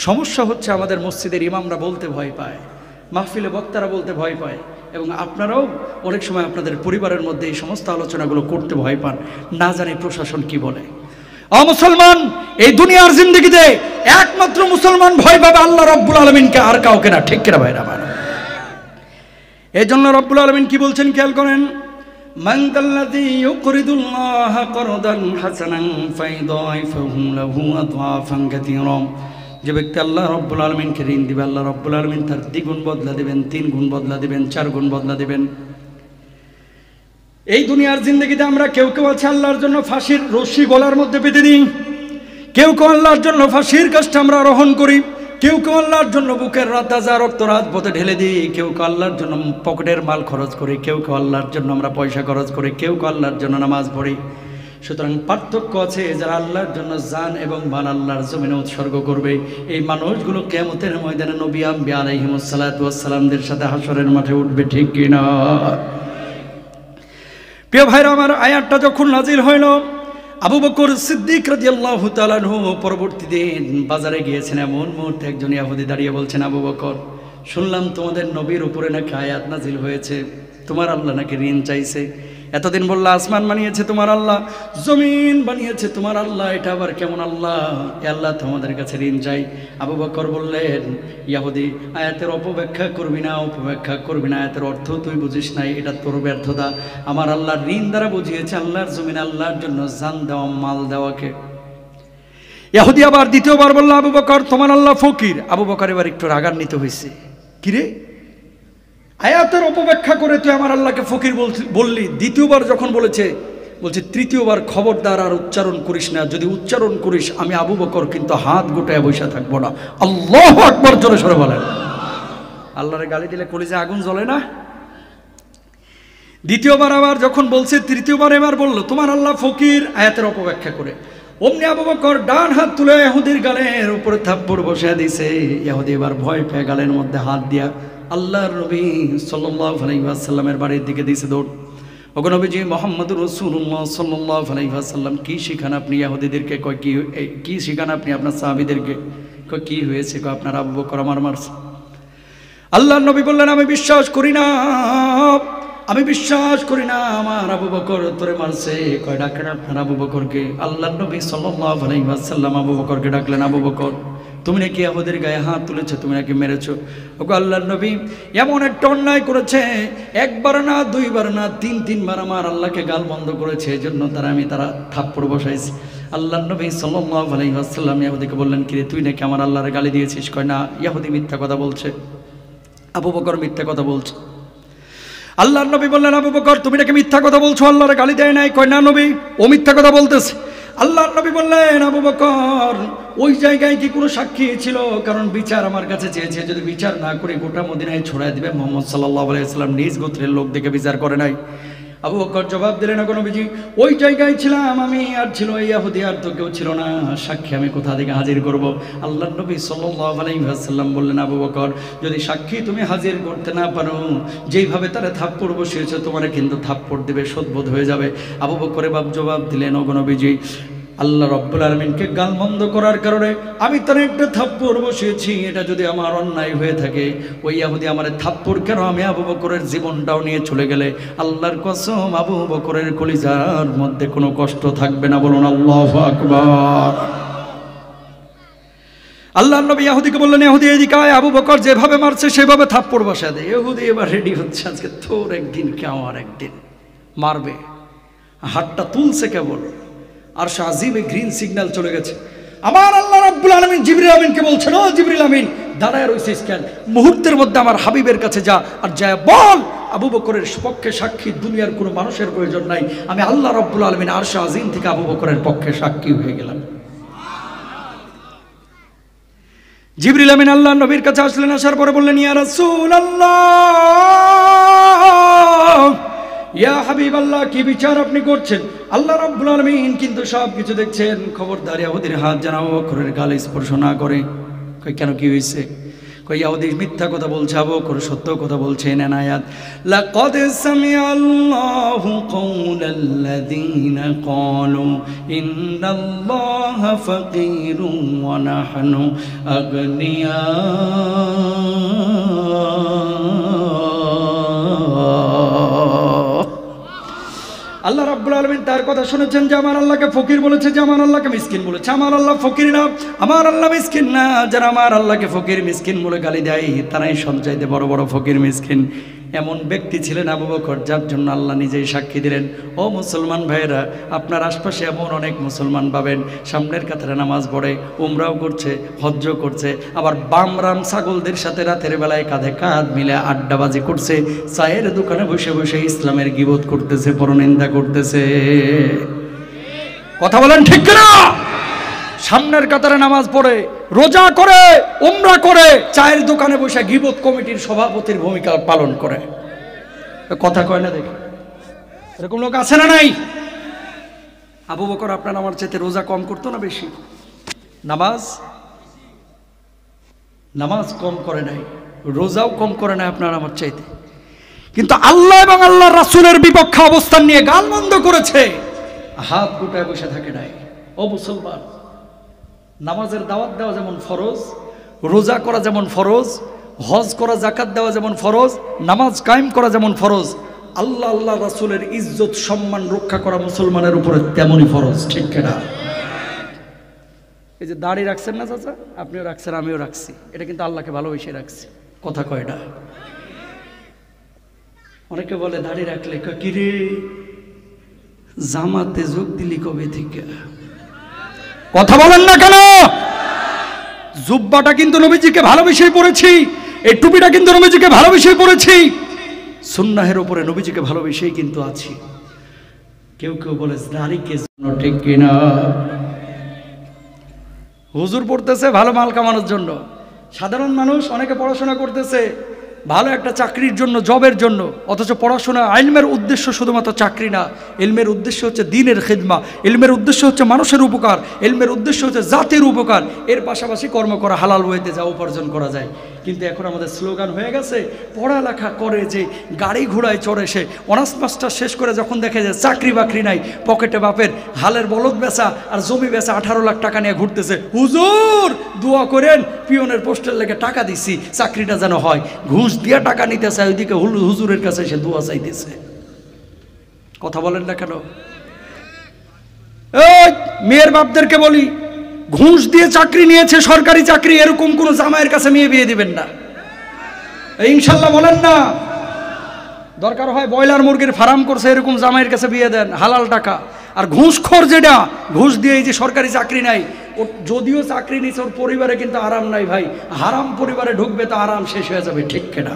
সমস্যা হচ্ছে আমাদের মসজিদের ইমামরা বলতে ভয় পায়, মাহফিলে বক্তারা বলতে ভয় পায়, এবং আপনারাও অনেক সময় আপনাদের পরিবারের মধ্যে এই সমস্ত আলোচনাগুলো করতে ভয় পান, না জানি প্রশাসন কি বলে। মুসলমান এই দুনিয়ার জিন্দগিতে একমাত্র মুসলমান ভয় পাবে আল্লাহ রাব্বুল আলামিনকে, আর কাউকে না, ঠিক কিনা ভাইরা? এই জন্য রাব্বুল আলামিন কি বলছেন খেয়াল করেন, মান যাল্লাযী ইউকরিদুল্লাহা করদান হাসানান ফায়ুদাইফুহু লাহু আদআফান কাসীরা। যে ব্যক্তি আল্লাহ রাব্বুল আলামিনকে ঋণ দিবে, আল্লাহ রাব্বুল আলামিন তার দ্বিগুণ বদলা দিবেন, 3 গুণ বদলা দিবেন, 4 গুণ বদলা দিবেন। এই দুনিয়ার জিন্দগিতে আমরা কেউ কেউ আছে আল্লাহর জন্য ফাঁসির রশি গলার মধ্যে বেঁধে দিই, কেউ কেউ আল্লাহর জন্য ফাঁসির কাজটা আমরা আরোহণ করি, কেউ কেউ আল্লাহর জন্য বুকের তাজা রক্ত রাজপথে ঢেলে দিই, কেউ কেউ আল্লাহর জন্য পকেটের মাল খরচ করি, কেউ কেউ আল্লাহর জন্য আমরা পয়সা খরচ করি, কেউ কেউ আল্লাহর জন্য নামাজ পড়ি। সুতরাং পার্থক্য আছে, যারা আল্লাহর জন্য জান এবং মাল আল্লাহর জমিনে উৎসর্গ করবে এই মানুষগুলো কিয়ামতের ময়দানে নবী আম্বিয়া আলাইহিমুস সালাতু ওয়াস সালামদের সাথে হাসরের মাঠে উঠবে, ঠিক কিনা? প্রিয় ভাইরা আমার, আয়াতটা যখন নাজিল হইল, আবু বকর সিদ্দিক রাদিয়াল্লাহু তাআলা আনহু পরবর্তী দিন বাজারে গিয়েছেন। এমন মুহূর্তে একজন ইহুদি দাঁড়িয়ে বলছেন, আবু বকর, শুনলাম তোমাদের নবীর উপরে নাকি আয়াত নাজিল হয়েছে, তোমার আল্লাহ নাকি ঋণ চাইছে। এতদিন বললা আসমান বানিয়েছে তোমার আল্লাহ, জমিন বানিয়েছে তোমার আল্লাহ, এটা আবার কেমন আল্লাহ? এ আল্লাহ তোমাদের কাছে ঋণ চাই। আবু বকর বললেন, ইহুদি, আয়াতের অপব্যাখ্যা করবি না, অপব্যাখ্যা করবি না, আয়াতের অর্থ তুই বুঝিস নাই, এটা তোর ব্যর্থতা। আমার আল্লাহ ঋণ দ্বারা বুঝিয়েছে আল্লাহর জমিন আল্লাহর জন্য জান দেওয়া, মাল দেওয়াকে। ইহুদি আবার দ্বিতীয়বার বলল, আবু বকর, তোমার আল্লাহ ফকির। আবু বকর এবার একটু রাগান্বিত হয়েছে, কিরে আয়াতের অপব্যাখ্যা করে তুই আমার আল্লাহকে ফকির বললি। দ্বিতীয়বার যখন বলছে তৃতীয়বার খবরদার আর উচ্চারণ করিস না, যদি উচ্চারণ করিস আমি আবু বকর কিন্তু হাত গোটায় বসে থাকবো না। আল্লাহু আকবার, জোরে সরে বলেন। আল্লাহরে গালি দিলে কলিজা আগুন জ্বলে না? দ্বিতীয়বার আবার যখন বলছে, তৃতীয়বার এবার বলল তোমার আল্লাহ ফকির, আয়াতের অপব্যাখ্যা করে। অমনি আবু বকর ডান হাত তুলে ইহুদির গালের উপরে থাপ্পড় বসিয়ে দিয়েছে। ইহুদি এবার ভয় পেয়ে গালের মধ্যে হাত দিয়া আল্লাহর নবী সাল্লাল্লাহু আলাইহি ওয়াসাল্লামের বাড়ির দিকে দিয়েছে দৌড়। ওগো নবীজি মুহাম্মদুর রাসূলুল্লাহ সাল্লাল্লাহু আলাইহি ওয়াসাল্লাম, কি শিখান আপনি ইহুদিদেরকে? কয় কি শিখান আপনি আপনার সাহাবীদেরকে? কয় কি হয়েছে? কয় আপনার আবু বকর আমার মারছে। আল্লাহর নবী বললেন, আমি বিশ্বাস করি না, আমি বিশ্বাস করি না আমার আবু বকর তোরে মারছে। কয় ডাকেন আপনার আবু বকরকে। আল্লাহর নবী সাল্লাল্লাহু আলাইহি ওয়াসাল্লাম আবু বকরকে ডাকলেন, আবু বকর, তুমি নাকি ইহুদির গায়ে হাত তুলেছো, তুমি নাকি মেরেছো? ওগো আল্লাহর নবী, এমন একটা অন্যায় করেছে, একবার না, দুইবার না, তিনবার আমার আল্লাহকে গাল বন্ধ করেছে, এজন্য তারা থাপ্পড় বসাইছে। আল্লাহর নবী সাল্লাল্লাহু আলাইহি ওয়াসাল্লাম ইহুদিকে বললেন, কিরে তুই নাকি আমার আল্লাহর গালি দিয়েছিস? কয় না, ইহুদি মিথ্যা কথা বলছে, আবু বকর মিথ্যা কথা বলছে। আল্লাহর নবী বললেন, আবু বকর তুমি নাকি মিথ্যা কথা বলছো, আল্লাহর গালি দেয় নাই? কয় না নবী, ও মিথ্যা কথা বলতেছে। আল্লাহর নবী বললেন, আবু বকর ওই জায়গায় কি কোনো সাক্ষী ছিল? কারণ বিচার আমার কাছে চেয়েছে, যদি বিচার না করে গোটা মদিনায় ছড়ায় দিবে। মুহাম্মদ সাল্লাল্লাহু আলাইহি ওয়াসাল্লাম নিজ গোত্রের লোক দেখে বিচার করে নাই। আবু বকর জবাব দিলেন, ওগো নবীজি, ওই জায়গায় ছিলাম আমি, আর ছিল এই ইহুদি, আর তো কেউ ছিল না, সাক্ষী আমি কোথা থেকে হাজির করব? আল্লাহর নবী সাল্লাল্লাহু আলাইহি ওয়াসাল্লাম বললেন, আবু বকর যদি সাক্ষী তুমি হাজির করতে না পারো, যেইভাবে তারা থাপ্পড় বসিয়েছে তোমার কিন্তু থাপ্পড় দিবে, শোধবোধ হয়ে যাবে। আবু বকর জবাব দিলেন, ওগো নবীজি, আল্লাহ রাব্বুল আলামিনকে গালমন্দ করার কারণে আমি তার একটা থাপ্পড় বসিয়েছি, এটা যদি আমার অন্যায় হয়ে থাকে, ওই ইহুদি আমার থাপ্পড় কেন? আমি আবু বকরের জীবনটাও নিয়ে চলে গেলে আল্লাহর কসম আবু বকরের কলিজার মধ্যে কোনো কষ্ট থাকবে না। বলুন আল্লাহু আকবার। আল্লাহর নবী ইহুদিকে বললেন, ইহুদি এদিকে আয়, আবু বকর যেভাবে মারছে সেভাবে থাপ্পড় বসা দেয়। ইহুদি এবার রেডি হচ্ছে, আজকে তোর একদিন কে আমার একদিন মারবে। হাতটা তুলছে কেবল, আর শাহজিবে গ্রিন সিগন্যাল চলে গেছে। আমার আল্লাহ রাব্বুল আলামিন জিবরিল আমিনকে বলছেন, ও জিবরিল আমিন দাঁড়ায় রইছিস কেন? মুহূর্তের মধ্যে আমার হাবিবের কাছে যা, আর যায় বল আবু বকরের পক্ষে সাক্ষী দুনিয়ার কোনো মানুষের প্রয়োজন নাই, আমি আল্লাহ রাব্বুল আলামিন আরশে আজিম থেকে আবু বকরের পক্ষে সাক্ষী হয়ে গেলাম। জিবরিল আমিন আল্লাহর নবীর কাছে আসলেন, আসার পরে বললেন, ইয়া রাসূলুল্লাহ, ইয়া হাবিবাল্লাহ, কি বিচার আপনি করছেন? আল্লাহ রাব্বুল আলামিন কিন্তু সব কিছু দেখছেন। খবরদার ইহুদির হাত যেন আবু বকরের গালে স্পর্শ না করে। কই কেন, কি হয়েছে? কই ইহুদি মিথ্যা কথা বলছে, আবু বকর সত্য কথা বলছে। নেন আয়াত, লাকাদ সামিআল্লাহু কাওলাল্লাযীনা ক্বালু ইন্নাল্লাহা ফাকীরুন ওয়া নাহনু আগনিয়া। আল্লাহ রাব্বুল আলামিন তার কথা শুনেছেন যে আমার আল্লাহকে ফকির বলেছে, যে আমার আল্লাহকে মিসকিন বলেছে। আমার আল্লাহ ফকির না, আমার আল্লাহ মিসকিন না। যারা আমার আল্লাহকে ফকির মিসকিন বলে গালি দেয়, তারাই সবচাইতে বড় বড় ফকির মিসকিন। এমন ব্যক্তি ছিলেন আবু বকর, যার জন্য আল্লাহ নিজেই সাক্ষী দিলেন। ও মুসলমান ভাইয়েরা, আপনার আশপাশে এমন অনেক মুসলমান পাবেন, সামনের কাতারে নামাজ পড়ে, উমরাও করছে, হজ্জ করছে, আবার বামরাম ছাগলদের সাথে রাতের বেলায় কাঁধে কাঁধ মিলে আড্ডাবাজি করছে, চায়ের দোকানে বসে বসে ইসলামের গীবত করতেছে, পরনিন্দা করতেছে। কথা বলেন ঠিক কিনা? সামনের কাতারে নামাজ পড়ে, রোজা করে, উমরা করে, চায়ের দোকানে বসে গীবত কমিটির সভাপতির ভূমিকা পালন করে। কথা কয় না দেখি, এরকম লোক আছে না নাই? আবু বকর আপনার আমার চাইতে রোজা কম করতো না বেশি? নামাজ কম করে নাই, রোজাও কম করে নাই আপনার আমার চাইতে, কিন্তু আল্লাহ এবং আল্লাহর রাসূলের বিপক্ষে অবস্থান নিয়ে গালমন্দ করেছে, হাত গুটায় বসে থাকে নাই। ও মুসলমান, নামাজের দাওয়াত দেওয়া যেমন ফরজ, রোজা করা যেমন ফরজ, হজ করা, যাকাত দেওয়া যেমন ফরজ, নামাজ কায়েম করা যেমন ফরজ, আল্লাহ আল্লাহ রাসূলের ইজ্জত সম্মান রক্ষা করা মুসলমানের উপরে তেমনই ফরজ। ঠিক কিনা? এই যে দাড়ি রাখছেন না চাচা, আপনিও রাখছেন, আমিও রাখছি, এটা কিন্তু আল্লাহকে ভালোবেসে রাখছি। কথা কয় না? অনেকে বলে দাড়ি রাখলে, কি রে জামাতে যোগ দিলি কবে থেকে? কথা বলেন না কেন? জুব্বাটা কিন্তু নবীজিকে ভালোবেসেই পড়েছি, এই টুপিটা কিন্তু নবীজিকে ভালোবেসেই পড়েছি, সুন্নাহের উপরে নবীজিকে ভালোবেসেই কিন্তু আছি। কেউ কেউ বলে দাড়িকে জন্য, ঠিক কিনা? হুজুর পড়তেছে ভালো মাল কামানোর জন্য, সাধারণ মানুষ অনেকে পড়াশোনা করতেছে ভালো একটা চাকরির জন্য, জবের জন্য, অথচ পড়াশোনা ইলমের উদ্দেশ্য শুধুমাত্র চাকরি না, ইলমের উদ্দেশ্য হচ্ছে দ্বীনের খিদমা, ইলমের উদ্দেশ্য হচ্ছে মানুষের উপকার, ইলমের উদ্দেশ্য হচ্ছে জাতির উপকার। এর পাশাপাশি কর্ম করা, হালাল ওয়েতে যা উপার্জন করা যায়। কিন্তু এখন আমাদের স্লোগান হয়ে গেছে, পড়ালেখা করে যে গাড়ি ঘোড়ায় চড়ে, সে অনার্স মাস্টার শেষ করে যখন দেখে যে চাকরি বাকরি নাই, পকেটে বাপের হালের বলদ বেচা আর জমি বেচা 18 লাখ টাকা নিয়ে ঘুরতেছে, হুজুর দোয়া করেন, পিয়নের পোস্টের লেগে টাকা দিছি, চাকরিটা যেন হয়। ঘুষ দিয়ে টাকা নিতে চায়, ওইদিকে হুজুরের কাছে এসে দোয়া চাইতেছে। কথা বলেন না কেন? এই মেয়ের বাপদেরকে বলি, ঘুষ দিয়ে চাকরি নিয়েছে, সরকারি চাকরি, এরকম কোন জামাইয়ের কাছে মেয়ে বিয়ে দিবেন না, ইনশাল্লাহ বলেন না। দরকার হয় ব্রয়লার মুরগির ফার্ম করছে, এরকম জামাইয়ের কাছে বিয়ে দেন, হালাল টাকা। আর ঘুষখোর যেটা ঘুষ দিয়ে এই যে সরকারি চাকরি নাই, ও যদিও চাকরি নিচ্ছে, ওর পরিবারে কিন্তু আরাম নাই ভাই, হারাম পরিবারে ঢুকবে তো আরাম শেষ হয়ে যাবে। ঠিক কিনা?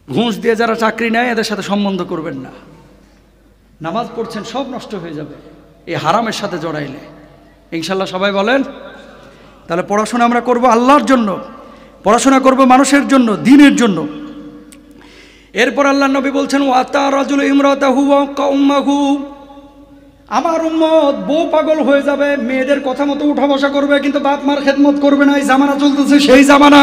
ঘুষ দিয়ে যারা চাকরি নেয় এদের সাথে সম্বন্ধ করবেন না। নামাজ পড়ছেন, সব নষ্ট হয়ে যাবে এই হারামের সাথে জড়াইলে। ইনশাল্লাহ সবাই বলেন। তাহলে পড়াশোনা আমরা করব আল্লাহর জন্য, পড়াশোনা করব মানুষের জন্য, দ্বীনের জন্য। এরপর আল্লাহ নবী বলছেন, ওয়াতা রাজুল ইমরাতাহু ওয়া কওমাহু, আমার উম্মত বউ পাগল হয়ে যাবে, মেয়েদের কথা মতো উঠা বসা করবে, কিন্তু বাপ মার খেদমত করবে না। এই জামানা চলতেছে সেই জামানা,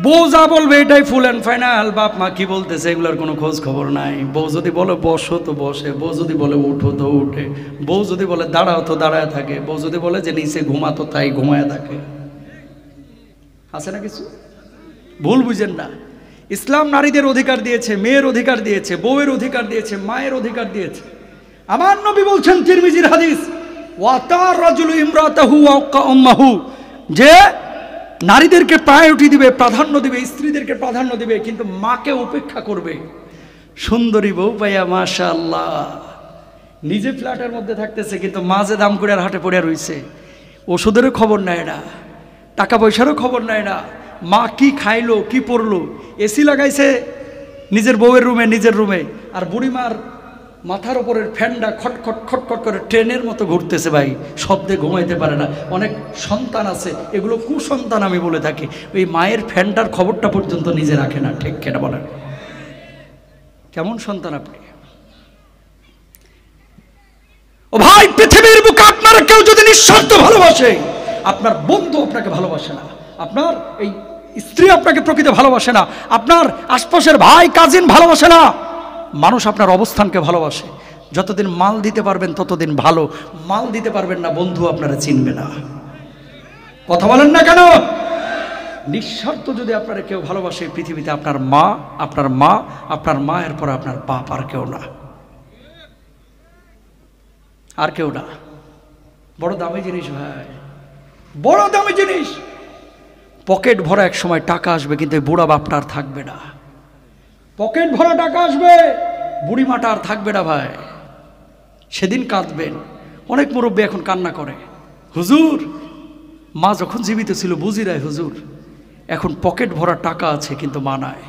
বউ যা বলবে এটাই ফুল অ্যান্ড ফাইনাল, বাপ মা কি বলতেছে এগুলোর কোনো খোঁজ খবর নাই। বউ যদি বলে বসো তো বসে, বউ যদি বলে উঠো তো উঠে, বউ যদি বলে দাঁড়াও তো দাঁড়ায় থাকে, বউ যদি বলে যে নিচে ঘুমাতো তাই ঘুমায় থাকে। আছে না কিছু? ভুল বুঝেন না। ইসলাম নারীদের অধিকার দিয়েছে, মেয়ের অধিকার দিয়েছে, বউয়ের অধিকার দিয়েছে, মায়ের অধিকার দিয়েছে। আমার নবী বলছেন, তিরমিজির হাদিস, ওয়াতার রাজুলু ইমরাতাহু ওয়া উম্মাহু, যে নারীদেরকে প্রায়োরিটি দিবে, প্রাধান্য দিবে, স্ত্রীদেরকে প্রাধান্য দিবে, কিন্তু মাকে উপেক্ষা করবে। সুন্দরী বউ পাইয়া মাশাআল্লাহ, নিজে ফ্ল্যাটের মধ্যে থাকতেছে, কিন্তু মাঝে দাম করে হাটে পড়ে রইছে, ওষুধেরও খবর নেয় না, টাকা পয়সারও খবর নেয় না, মা কি খাইলো কি পরলো, এসি লাগাইছে নিজের বউয়ের রুমে নিজের রুমে, আর বুড়িমার মাথার উপরের ফ্যানটা খটখট খটখট করে ট্রেনের মতো ঘুরতেছে ভাই, শব্দে ঘুমাইতে পারে না। অনেক সন্তান আছে, এগুলো কুসন্তান আমি বলে থাকি, ওই মায়ের ফ্যানটার খবরটা পর্যন্ত নিজে রাখে না। ঠিক কেনা বলেন? কেমন সন্তান আপনি? ও ভাই, পৃথিবীর বুকে আপনারা কেউ যদি নিঃস্বার্থ ভালোবাসে, আপনার বন্ধু আপনাকে ভালোবাসে না, আপনার এই স্ত্রী আপনাকে প্রকৃত ভালোবাসে না, আপনার আশপাশের ভাই কাজিন ভালোবাসে না, মানুষ আপনার অবস্থানকে ভালোবাসে। যতদিন মাল দিতে পারবেন ততদিন ভালো, মাল দিতে পারবেন না, বন্ধু আপনারা চিনবে না। কথা বলেন না কেন? নিঃস্বার্থ যদি আপনারা কেউ ভালোবাসে পৃথিবীতে, আপনার মা, আপনার মা, আপনার মায়ের পর আপনার বাপ, আর কেউ না, আর কেউ না। বড় দামি জিনিস ভাই, বড় দামি জিনিস। পকেট ভরা এক সময় টাকা আসবে, কিন্তু এই বুড়া বাপটা আর থাকবে না। পকেট ভরা টাকা আসবে, বুড়ি মাটা আর থাকবে না ভাই, সেদিন কাঁদবেন। অনেক মুরব্বী এখন কান্না করে, হুজুর মা যখন জীবিত ছিল বুঝি নাই হুজুর, এখন পকেট ভরা টাকা আছে কিন্তু মা নাই,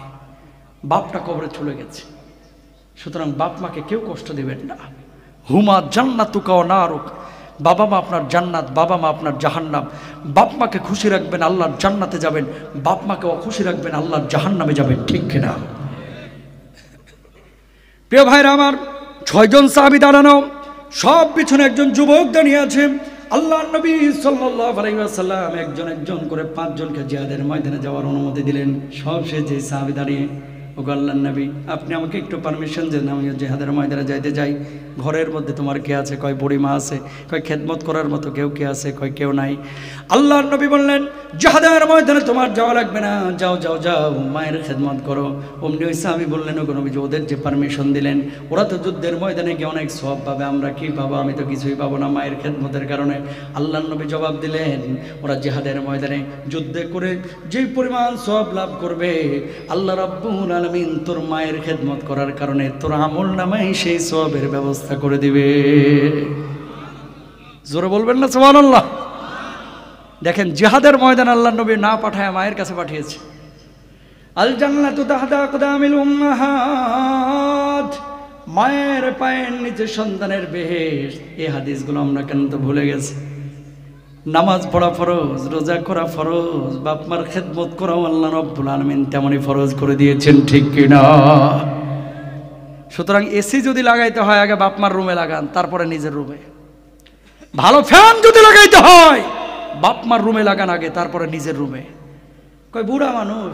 বাপটা কবরে চলে গেছে। সুতরাং বাপ মাকে কেউ কষ্ট দেবেন না। হুমা জান্নাতুকা ওয়া নারুক, বাবা মা আপনার জান্নাত, বাবা মা আপনার জাহান্নাম। বাপ মাকে খুশি রাখবেন, আল্লাহর জান্নাতে যাবেন, বাপ মাকে অখুশি রাখবেন, আল্লাহর জাহান্নামে যাবেন। ঠিক কিনা? প্রিয় ভাইরা আমার, 6 জন সাহাবী দাঁড়ানো, সব পিছনে একজন যুবক দাঁড়িয়ে আছে। আল্লাহর নবী সাল্লাল্লাহু আলাইহি ওয়াসাল্লাম একজন একজন করে 5 জনকে জিহাদের ময়দানে যাওয়ার অনুমতি দিলেন। সবশেষে সাহাবী দাঁড়িয়ে, ওগো আল্লাহর নবী, আপনি আমাকে একটু পারমিশন দেন, আমি জিহাদের ময়দানে যাইতে যাই। ঘরের মধ্যে তোমার কে আছে? কয় বুড়ি মা আছে। কয় খেদমত করার মতো কেউ কে আছে? কয় কেউ নাই। আল্লাহর নবী বললেন, জিহাদের ময়দানে তোমার যাওয়া লাগবে না, যাও যাও যাও, মায়ের খেদমত করো। অমনি ওই সাহাবী বললেন, ওগো নবীজি, ওদের যে পারমিশন দিলেন, ওরা তো যুদ্ধের ময়দানে গিয়ে অনেক সওয়াব পাবে, আমরা কি পাবো? আমি তো কিছুই পাবো না মায়ের খেদমতের কারণে। আল্লাহর নবী জবাব দিলেন, ওরা জিহাদের ময়দানে যুদ্ধে করে যেই পরিমাণ সওয়াব লাভ করবে, আল্লাহ রাব্বুল আলামিন তোর মায়ের খেদমত করার কারণে তোর আমল নামায় সেই সওয়াবের ব্যবস্থা করে দিবে। জোরে বলবেন না সুবহানাল্লাহ? দেখেন, জিহাদের ময়দান আল্লাহর নবী না পাঠায় মায়ের কাছে পাঠিয়েছে। আল জান্নাতু তাহতা আকদামিল উম্মাহাত, মায়ের পায়ের নিচে সন্তানের বেহেশত। এই হাদিসগুলো আমরা কেন তো ভুলে গেছি। নামাজ পড়া ফরজ, রোজা করা ফরজ, বাপ মার খেদমত করাও আল্লাহ রাব্বুল আলামিন তেমনই ফরজ করে দিয়েছেন। ঠিক কিনা? সুতরাং এসি যদি লাগাইতে হয়, আগে বাপ মার রুমে লাগান, তারপরে নিজের রুমে। ভালো ফ্যান যদি লাগাইতে হয়, বাপ মার রুমে লাগান আগে, তারপরে নিজের রুমে। কয় বুড়া মানুষ,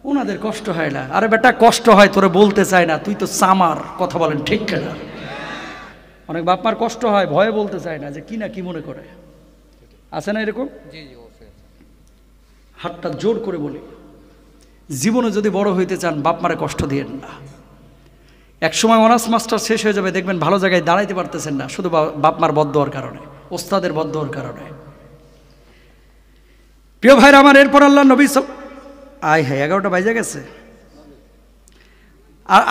ওনাদের কষ্ট হয় না। আরে বেটা, কষ্ট হয়, তোরে বলতে চায় না, তুই তো চামার। কথা বলেন ঠিক কিনা? অনেক বাপ মার কষ্ট হয়, ভয়ে বলতে চায় না, যে কি না কি মনে করে। আছে না এরকম? হাতটা জোর করে বলি, জীবনে যদি বড় হইতে চান, বাপ মারে কষ্ট দিয়েন না। এক সময় অনার্স মাস্টার শেষ হয়ে যাবে, দেখবেন ভালো জায়গায় দাঁড়াইতে পারতেছেন না, শুধু বাপ মার বদদোয়ার কারণে, ওস্তাদের বদদোয়ার কারণে। প্রিয় ভাইরা আমার, এরপর আল্লাহ নবী আয় হ্যাঁ 11টা বাজে গেছে,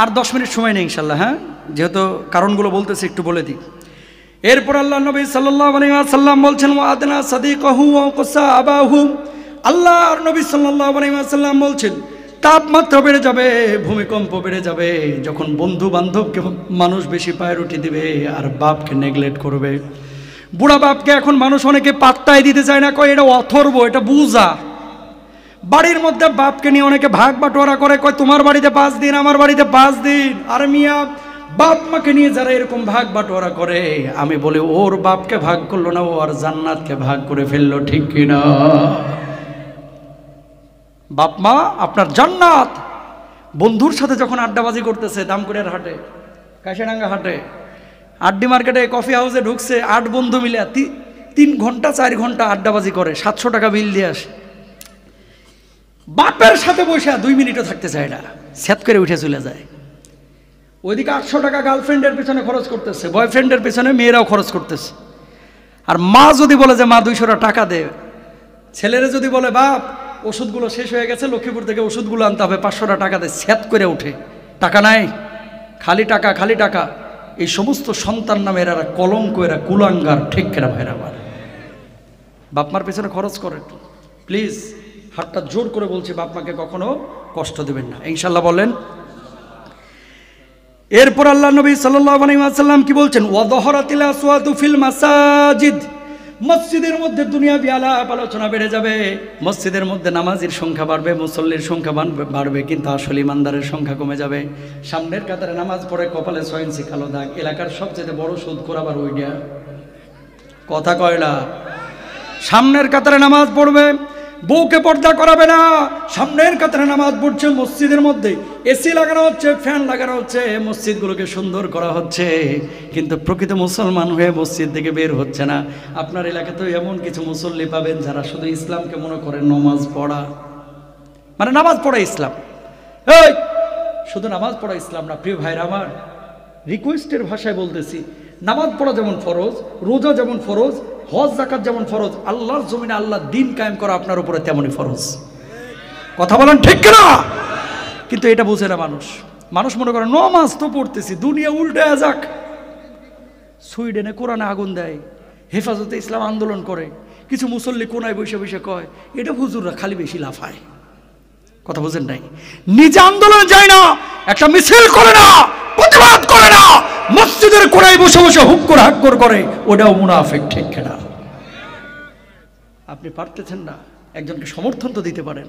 আর 10 মিনিট সময় নেই ইনশাল্লাহ। হ্যাঁ, যেহেতু কারণগুলো বলতেছি একটু বলে দিই। এরপর আল্লাহ নবী সাল্লাল্লাহু আলাইহি ওয়াসাল্লাম বলছেন, ওয়াদনা সাদিকাহু ওয়া কুসা আবাহু। আল্লাহর নবী সাল্লাল্লাহু আলাইহি ওয়াসাল্লাম বলছেন, তাপমাত্রা বেড়ে যাবে, ভূমিকম্প বেড়ে যাবে, যখন বন্ধু বান্ধবকে মানুষ বেশি প্রায়োরিটি দিবে আর বাপকে নেগলেক্ট করবে। বুড়া বাপকে এখন মানুষ অনেকে পাত্তাই দিতে চায় না, কয় এটা অথর্ব, এটা বুঝা। বাড়ির মধ্যে বাপকে নিয়ে অনেকে ভাগ বাটোয়ারা করে, কয় তোমার বাড়িতে 5 দিন, আমার বাড়িতে 5 দিন। আর মিয়া, বাপ মাকে নিয়ে যারা এরকম ভাগ বাটোয়ারা করে, আমি বলি ওর বাপকে ভাগ করলো না, ও আর জান্নাতকে ভাগ করে ফেললো। ঠিক কিনা? বাপ মা আপনার জান্নাত। বন্ধুর সাথে যখন আড্ডাবাজি করতেছে দামকুড়িয়ার হাটে, কাশিরাঙ্গা হাটে, আড্ডি মার্কেটে, কফি হাউসে ঢুকছে, 8 বন্ধু মিলে 3 ঘন্টা 4 ঘন্টা আড্ডাবাজি করে, 700 টাকা বিল দিয়ে আসে। বাপের সাথে বসে 2 মিনিটও থাকতে চায় না, স্যাত করে উঠে চলে যায়। ওইদিকে 800 টাকা গার্লফ্রেন্ডের পেছনে খরচ করতেছে, বয়ফ্রেন্ডের পেছনে মেয়েরাও খরচ করতেছে। আর মা যদি বলে যে মা 200 টাকা দে, ছেলেরা যদি বলে বাপ ওষুধগুলো শেষ হয়ে গেছে, লক্ষ্মীপুর থেকে ওষুধগুলো আনতে হবে, 500 টাকা দেয়, স্যাত করে উঠে। টাকা নাই, খালি টাকা, খালি টাকা। এই সমস্ত সন্তান নামে এরা কলঙ্ক, এরা কুলাঙ্গার। ঠিক কেনা ভাইরা আমার, বাপ মার পেছনে খরচ করে, প্লিজ হাতটা জোর করে বলছি, বাপ মাকে কখনো কষ্ট দেবেন না, ইনশাল্লাহ বলেন। এরপর আল্লাহ নবী সাল্লাল্লাহু আলাইহি ওয়াসাল্লাম কি বলছেন? ওয়াযহারাতিল আসওয়াতু ফিল মাসাজিদ, মসজিদের মধ্যে দুনিয়াবি আলাপ আলোচনা বেড়ে যাবে, মসজিদের মধ্যে নামাজির সংখ্যা বাড়বে, মুসল্লির সংখ্যা বাড়বে, কিন্তু আসলে ইমানদারের সংখ্যা কমে যাবে। সামনের কাতারে নামাজ পড়ে কপালে 6 ইঞ্চি কালো দাগ, এলাকার সবচেয়ে বড় সুদখোর আবার ওইটা, কথা কয় না। সামনের কাতারে নামাজ পড়বে, বউকে পর্দা করাবে না, সামনের কাতারে নামাজ পড়ছে, মসজিদের মধ্যে এসি লাগানো হচ্ছে, ফ্যান লাগানো হচ্ছে, মসজিদগুলোকে সুন্দর করা হচ্ছে, কিন্তু প্রকৃত মুসলমান হয়ে মসজিদ থেকে বের হচ্ছে না। আপনার এলাকাতেও এমন কিছু মুসল্লি পাবেন যারা শুধু ইসলামকে মনে করে নামাজ পড়া, মানে নামাজ পড়া ইসলাম। এই শুধু নামাজ পড়া ইসলাম না প্রিয় ভাইরা আমার, রিকোয়েস্টের ভাষায় বলতেছি, নামাজ পড়া যেমন ফরজ, রোজা যেমন ফরজ, হজ যাকাত যেমন ফরজ, আল্লাহর জমিনে আল্লাহ দিন কায়েম করা আপনার উপরে তেমনই ফরজ। কথা বলেন ঠিক কিনা? কিন্তু এটা বুঝে না মানুষ। মানুষ মনে করে নামাজ তো পড়তেছি, দুনিয়া উল্টে যাক। সুইডেনে কোরআনে আগুন দেয়, হেফাজতে ইসলাম আন্দোলন করে, কিছু মুসল্লি কোনায় বসে বসে কয় এটা হুজুররা খালি বেশি লাফায়। কথা বুঝেন নাই? নিজে আন্দোলনে যায় না, একটা মিছিল করে না, প্রতিবাদ করে না, মসজিদের কোনায় বসে বসে হুক্কর হাক্কর করে, ওটাও মুনাফিক, ঠিক কিনা? আপনি পারতেছেন না, একজনকে সমর্থন তো দিতে পারেন।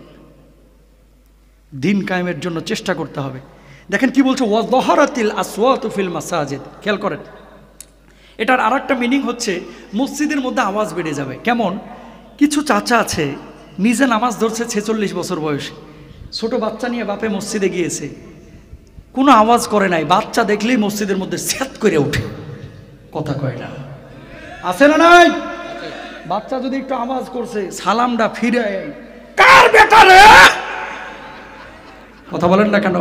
দিন কায়েমের জন্য চেষ্টা করতে হবে। দেখেন কি বলছে, ওয়াযহারাতিল আসওয়াতু ফিল মাসাজিদ, খেয়াল করেন। এটার আরেকটা মিনিং হচ্ছে মসজিদের মধ্যে আওয়াজ বেড়ে যাবে। কেমন? কিছু চাচা আছে নিজে নামাজ ধরছে 46 বছর বয়সে, ছোট বাচ্চা নিয়ে বাপে মসজিদে গিয়েছে, কোনো আওয়াজ করে নাই, বাচ্চা দেখলেই মসজিদের মধ্যে স্যাত করে ওঠে, কথা কয় না, আছে না নাই? বাচ্চা যদি একটু আওয়াজ করছে, সালামটা ফিরে, কার বেটা রে, কথা বলেন না কেন?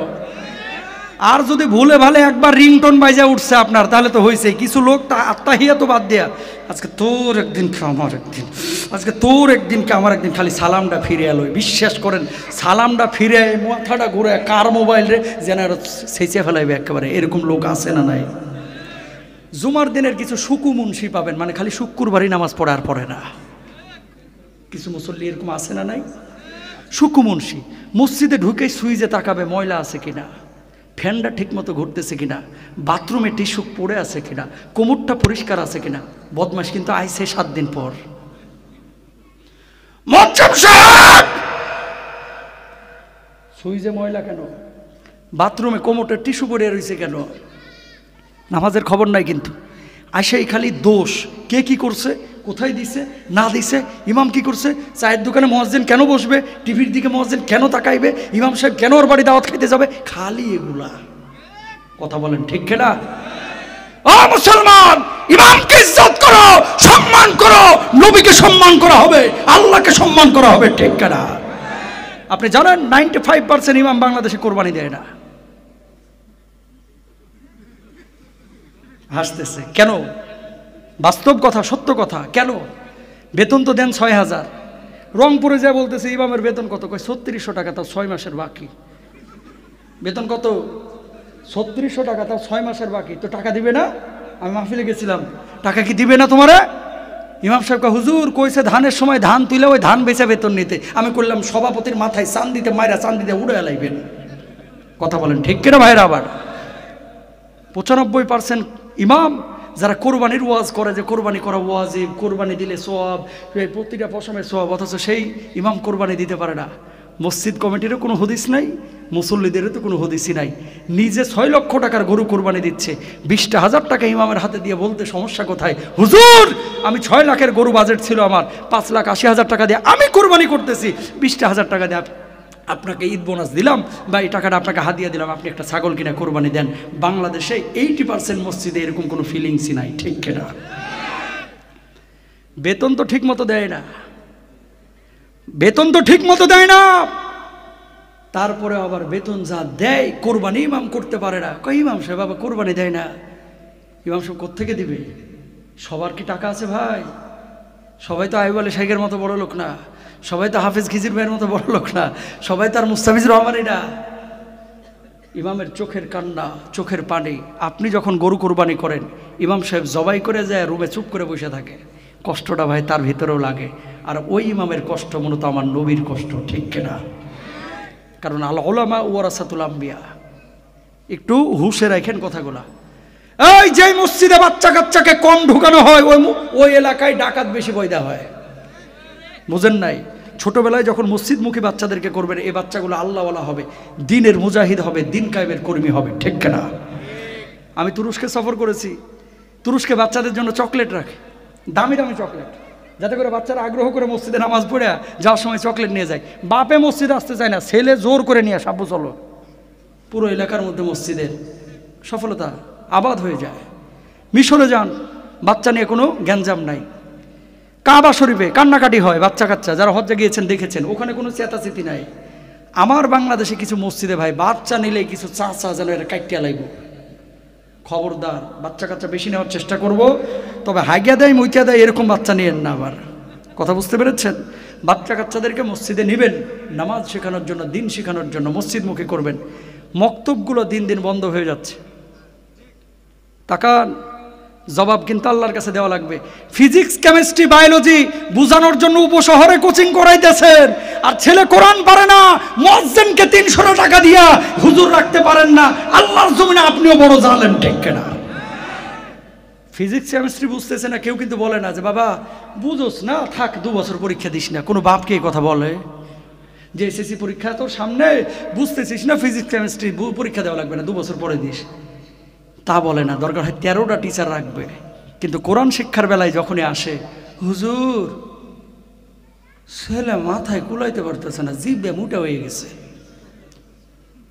আর যদি ভুলে ভালে একবার রিংটোন বাজে উঠছে আপনার, তাহলে তো হয়েছে। কিছু লোক আত্মাহিয়া তো বাদ দেয়া, আজকে তোর একদিন আমার একদিন, আজকে তোর একদিন আমার একদিন, খালি সালামটা ফিরে এলো। বিশ্বাস করেন, সালামটা ফিরে মাথাটা ঘুরে কার মোবাইল রে যেন সেচে ফেলাইবে একেবারে, এরকম লোক আছে না নাই? জুমার দিনের কিছু সুকু মুন্সি পাবেন, মানে খালি শুক্রবারই নামাজ পড়ে আর পড়ে না। কিছু মুসল্লি এরকম আছে না নাই? সুকু মুন্সি মসজিদে ঢুকেই সুইচে তাকাবে ময়লা আছে কিনা, ফ্যানটা ঠিক মতো ঘুরতেছে কিনা, বাথরুমে টিস্যু পড়ে আছে কিনা, কোমরটা পরিষ্কার আছে কিনা। বদমাশ কিন্তু আইছে 7 দিন পর। সুইচে ময়লা কেন? বাথরুমে কোমরটা টিস্যু পড়ে রয়েছে কেন? নামাজের খবর নাই কিন্তু। আইসাই খালি দোষ, কে কি করছে, কোথায় দিছে না দিছে, ইমাম কি করছে, চায়ের দোকানে মুয়াজ্জিন কেন বসবে, টিভির দিকে মুয়াজ্জিন কেন তাকাইবে, ইমাম সাহেব কেন ওর বাড়ি দাওয়াত খাইতে যাবে, খালি এগুলা। কথা বলেন ঠিক কিনা? ও মুসলমান, ইমামকে ইজ্জত করো, সম্মান করো, নবীকে সম্মান করা হবে, আল্লাহকে সম্মান করা হবে, ঠিক কিনা? আপনি জানেন 95% ইমাম বাংলাদেশে কোরবানি দেয় না। হাসতেছে কেন? বাস্তব কথা, সত্য কথা। কেন? বেতন তো দেন 6000, রংপুরে যা বলতেছে ইমামের বেতন কত, কয় 3600 টাকা, তাও 6 মাসের বাকি। বেতন কত? 3600 টাকা, তাও 6 মাসের বাকি। তো টাকা দিবে না? আমি মাহফিলে গেছিলাম, টাকা কি দিবে না তোমারে? ইমাম সাহেব হুজুর কইছে ধানের সময় ধান তুলে ওই ধান বেচে বেতন নিতে। আমি করলাম সভাপতির মাথায় চান্দিতে মাইরা চান্দিতে উড়ে লাইবেন। কথা বলেন ঠিক কিনা ভাইরা? আবার 95% ইমাম যারা কোরবানির ওয়াজ করে, যে কোরবানি করা ওয়াজিব, কোরবানি দিলে সওয়াব, প্রতিটা পশমের সওয়াব, অথচ সেই ইমাম কোরবানি দিতে পারে না। মসজিদ কমিটিরও কোনো হদিস নাই, মুসল্লিদেরও তো কোনো হদিসই নাই। নিজে 6 লক্ষ টাকার গরু কোরবানি দিচ্ছে, 20,000 টাকা ইমামের হাতে দিয়ে বলতে সমস্যা কোথায়? হুজুর আমি 6 লাখের গরু বাজেট ছিল আমার, 5,80,000 টাকা দিয়ে আমি কোরবানি করতেছি, 20,000 টাকা দিয়ে আপনাকে ঈদ বোনাস দিলাম বা এই টাকাটা আপনাকে হাদিয়া দিলাম, আপনি একটা ছাগল কিনা কোরবানি দেন। বাংলাদেশে 80% মসজিদে এরকম কোনো ফিলিংসই নাই, ঠিক কিনা? বেতন তো ঠিক মতো দেয় না, বেতন তো ঠিক মতো দেয় না। তারপরে আবার বেতন যা দেয়, কোরবানি ইমাম করতে পারে না। কই ইমাম সাহেব বাবা কোরবানি দেয় না, ইমাম সাহেব কোত্থেকে দিবে? সবার কি টাকা আছে ভাই? সবাই তো আইব আলী শেখের মতো বড় লোক না, সবাই তো হাফিজ খিজির ভাইয়ের মতো বড় লোক না, সবাই তো আর মুস্তাফিজুর রহমানই না। ইমামের চোখের কান্না, চোখের পানি। আপনি যখন গরু কোরবানি করেন, ইমাম সাহেব জবাই করে যায় রুমে চুপ করে বসে থাকে, কষ্টটা ভাই তার ভিতরেও লাগে। আর ওই ইমামের কষ্ট মূলত আমার নবীর কষ্ট, ঠিক কিনা? কারণ আল উলামা ওয়ারাসাতুল আম্বিয়া। একটু হুঁশে রাখেন কথাগুলা। এই যে মসজিদে বাচ্চা কাচ্চাকে কম ঢুকানো হয় ওই এলাকায় ডাকাত বেশি পয়দা হয়, বুঝেন নাই? ছোটবেলায় যখন মসজিদমুখী বাচ্চাদেরকে করবেন, এই বাচ্চাগুলো আল্লাহওয়ালা হবে, দিনের মুজাহিদ হবে, দিন কায়েমের কর্মী হবে, ঠিক কিনা? আমি তুরস্কে সফর করেছি। তুরস্কে বাচ্চাদের জন্য চকলেট রাখে, দামি দামি চকলেট, যাতে করে বাচ্চারা আগ্রহ করে মসজিদে নামাজ পড়ে যাওয়ার সময় চকলেট নিয়ে যায়। বাপে মসজিদে আসতে চায় না, ছেলে জোর করে নিয়ে আসে, আব্বু চলো। পুরো এলাকার মধ্যে মসজিদের সফলতা আবাদ হয়ে যায়। মিশরে যান, বাচ্চা নিয়ে কোনো গ্যাঞ্জাম নাই। কাবা শরীফে কান্নাকাটি হয়, বাচ্চা কাচ্চা যারা হজ্জে গিয়েছেন দেখেছেন, ওখানে কোনো চেতাচেতি নাই। আমার বাংলাদেশে কিছু মসজিদে ভাই বাচ্চা নিলে কিছু চা যেন এটা কাটিয়া লাগব। খবরদার, বাচ্চা কাচ্চা বেশি নেওয়ার চেষ্টা করব, তবে হাগিয়া দেয় মইতিয়া দেয় এরকম বাচ্চা নিয়েন না। আবার কথা বুঝতে পেরেছেন? বাচ্চা কাচ্চাদেরকে মসজিদে নেবেন নামাজ শেখানোর জন্য, দিন শেখানোর জন্য, মসজিদমুখী করবেন। মক্তবগুলো দিন দিন বন্ধ হয়ে যাচ্ছে। তাকান, জবাব কিন্তু আল্লাহর কাছে দেওয়া লাগবে। ফিজিক্স, কেমিস্ট্রি, বায়োলজি বুঝানোর জন্য উপশহরে কোচিং করাইতেছেন, আর ছেলে কোরআন পারে না, মুয়াজ্জিনকে 300 টাকা দিয়া হুজুর রাখতে পারেন না। আল্লাহর জমিনে আপনিও বড় জানেন, ঠিক কিনা? ফিজিক্স কেমিস্ট্রি বুঝতেছে না, কেউ কিন্তু বলে না যে বাবা বুঝোস না, থাক 2 বছর পরীক্ষা দিস না। কোনো বাপকে এই কথা বলে যে এসএসসি পরীক্ষা তোর সামনে, বুঝতেছিস না ফিজিক্স কেমিস্ট্রি, পরীক্ষা দেওয়া লাগবে না, 2 বছর পরে দিস? তা বলে না। দরকার হয় 13টা টিচার রাখবে। কিন্তু কোরআন শিক্ষার বেলায় যখনই আসে, হুজুর ছেলে মাথায় কুলাইতে পারতেছে না, জিব্বা মোটা হয়ে গেছে।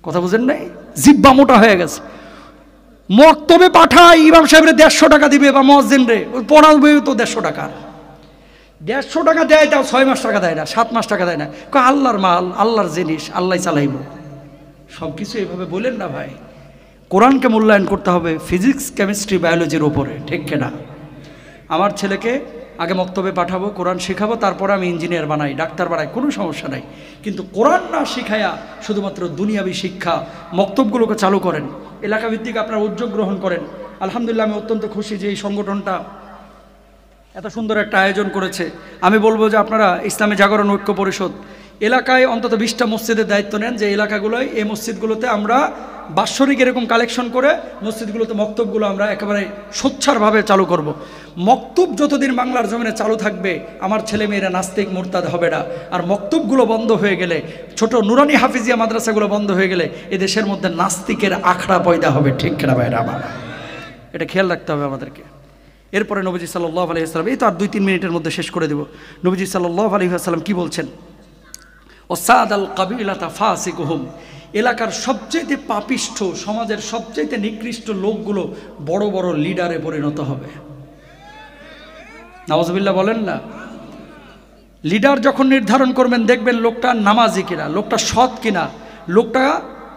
কথা বুঝেন নাই? জিব্বা মোটা হয়ে গেছে। মক্তবে পাঠায়, ইমাম সাহেবরে 150 টাকা দিবে, বা মুয়াজ্জিন রে পড়াবে তো 150 টাকা। 150 টাকা দেয়, তাও 6 মাস টাকা দেয় না, 7 মাস টাকা দেয় না। আল্লাহর মাল, আল্লাহর জিনিস, আল্লাহ চালাইব। সব কিছু এভাবে বলেন না ভাই। কোরআনকে মূল্যায়ন করতে হবে ফিজিক্স, কেমিস্ট্রি, বায়োলজির উপরে, ঠিক কিনা? আমার ছেলেকে আগে মক্তবে পাঠাবো, কোরআন শেখাবো, তারপরে আমি ইঞ্জিনিয়ার বানাই, ডাক্তার বানাই, কোনো সমস্যা নাই। কিন্তু কোরআন না শিখায়া শুধুমাত্র দুনিয়াবি শিক্ষা মক্তবগুলোকে চালু করেন, এলাকা ভিত্তিক আপনারা উদ্যোগ গ্রহণ করেন। আলহামদুলিল্লাহ, আমি অত্যন্ত খুশি যে এই সংগঠনটা এত সুন্দর একটা আয়োজন করেছে। আমি বলবো যে আপনারা ইসলামী জাগরণ ঐক্য পরিষদ এলাকায় অন্তত 20টা মসজিদের দায়িত্ব নেন, যে এলাকাগুলোয় এই মসজিদগুলোতে আমরা বাৎসরিক এরকম কালেকশন করে মসজিদগুলোতে মক্তবগুলো আমরা একেবারে সোচ্চারভাবে চালু করব। মক্তব যতদিন বাংলার জমিনে চালু থাকবে, আমার ছেলে মেয়েরা নাস্তিক মুরতাদ হবে না। আর মক্তবগুলো বন্ধ হয়ে গেলে, ছোট নুরানি হাফিজিয়া মাদ্রাসাগুলো বন্ধ হয়ে গেলে, এ দেশের মধ্যে নাস্তিকের আখড়া পয়দা হবে, ঠিক কিনা ভাইরা আমার? এটা খেয়াল রাখতে হবে আমাদেরকে। এরপরে নবীজি সাল্লাল্লাহু আলাইহি ওয়াসাল্লাম, এই তো আর 2-3 মিনিটের মধ্যে শেষ করে দেব। নবীজি সাল্লাল্লাহু আলাইহি ওয়াসাল্লাম কি বলছেন? ওসাদাল কাবিলাতা ফাসিকুহুম, এলাকার সবচেয়ে পাপিষ্ঠ, সমাজের সবচেয়ে নিকৃষ্ট লোকগুলো বড় বড় লিডারে পরিণত হবে। নাউজুবিল্লাহ বলেন না? লিডার যখন নির্ধারণ করবেন, দেখবেন লোকটা নামাজি কিনা, লোকটা সৎ কিনা, লোকটা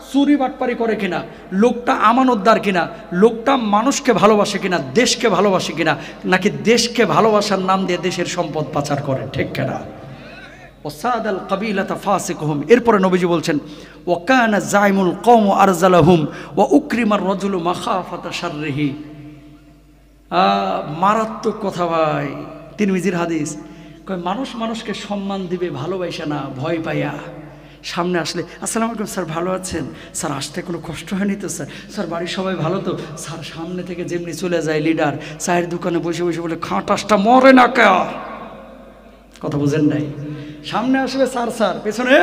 চুরি বাটপারি করে কিনা, লোকটা আমানতদার কিনা, লোকটা মানুষকে ভালোবাসে কিনা, দেশকে ভালোবাসে কিনা, নাকি দেশকে ভালোবাসার নাম দিয়ে দেশের সম্পদ পাচার করে, ঠিক কিনা? ওসাদাল কাবিলাতা ফাসিকুহুম। এরপরে নবীজি বলছেন, ওয়াকানা জাইমুল কওম আরজালাহুম ওয়া উকরিমার রাজুলু মাখাফাতা শাররিহি। মারাত্মক কথা ভাই, তিরমিজির হাদিস। কয় মানুষ মানুষকে সম্মান দিবে ভালোবাসে না, ভয় পাইয়া। সামনে আসলে আসসালামু আলাইকুম স্যার, ভালো আছেন স্যার? আসতে কোনো কষ্ট হয়নি তো স্যার? স্যার বাড়ির সবাই ভালো তো স্যার? সামনে থেকে যেমনি চলে যায় লিডার, চায়ের দোকানে বসে বসে বলে খাটাসটা মরে না কে? কথা বুঝেন নাই? সামনে আসবে স্যার স্যার, পেছনে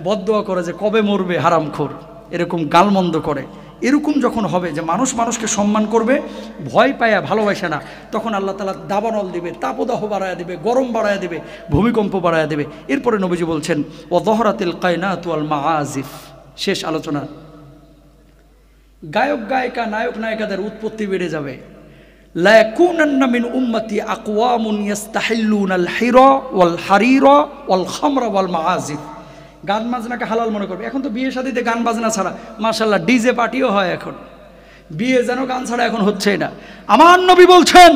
বদদোয়া করে যে কবে মরবে হারামখোর, এরকম গালমন্দ করে। এরকম যখন হবে যে মানুষ মানুষকে সম্মান করবে, ভয় পায়া ভালোবাসে না, তখন আল্লাহ তাআলা দাবানল দিবে, তাপদাহ বাড়ায়া দিবে, গরম বাড়ায়া দিবে, ভূমিকম্প বাড়ায়া দিবে। এরপরে নবীজি বলছেন, ও দহরাতিল কায়নাতু ওয়াল মাআজিফ। শেষ আলোচনা। গায়ক গায়িকা, নায়ক নায়িকাদের উৎপত্তি বেড়ে যাবে। লা ইয়াকুনান্না মিন উম্মতি আকওয়ামুন ইস্তাহিল্লুনাল হিরা ওয়াল হারিরা ওয়াল খামরা ওয়াল মাআজিফ। গান বাজনাকে হালাল মনে করবে। এখন তো বিয়ে শাদীতে গান বাজনা ছাড়া মাশাআল্লাহ ডিজে পার্টিও হয়। এখন বিয়ে যেন গান ছাড়া এখন হচ্ছেই না। আমার নবী বলছেন,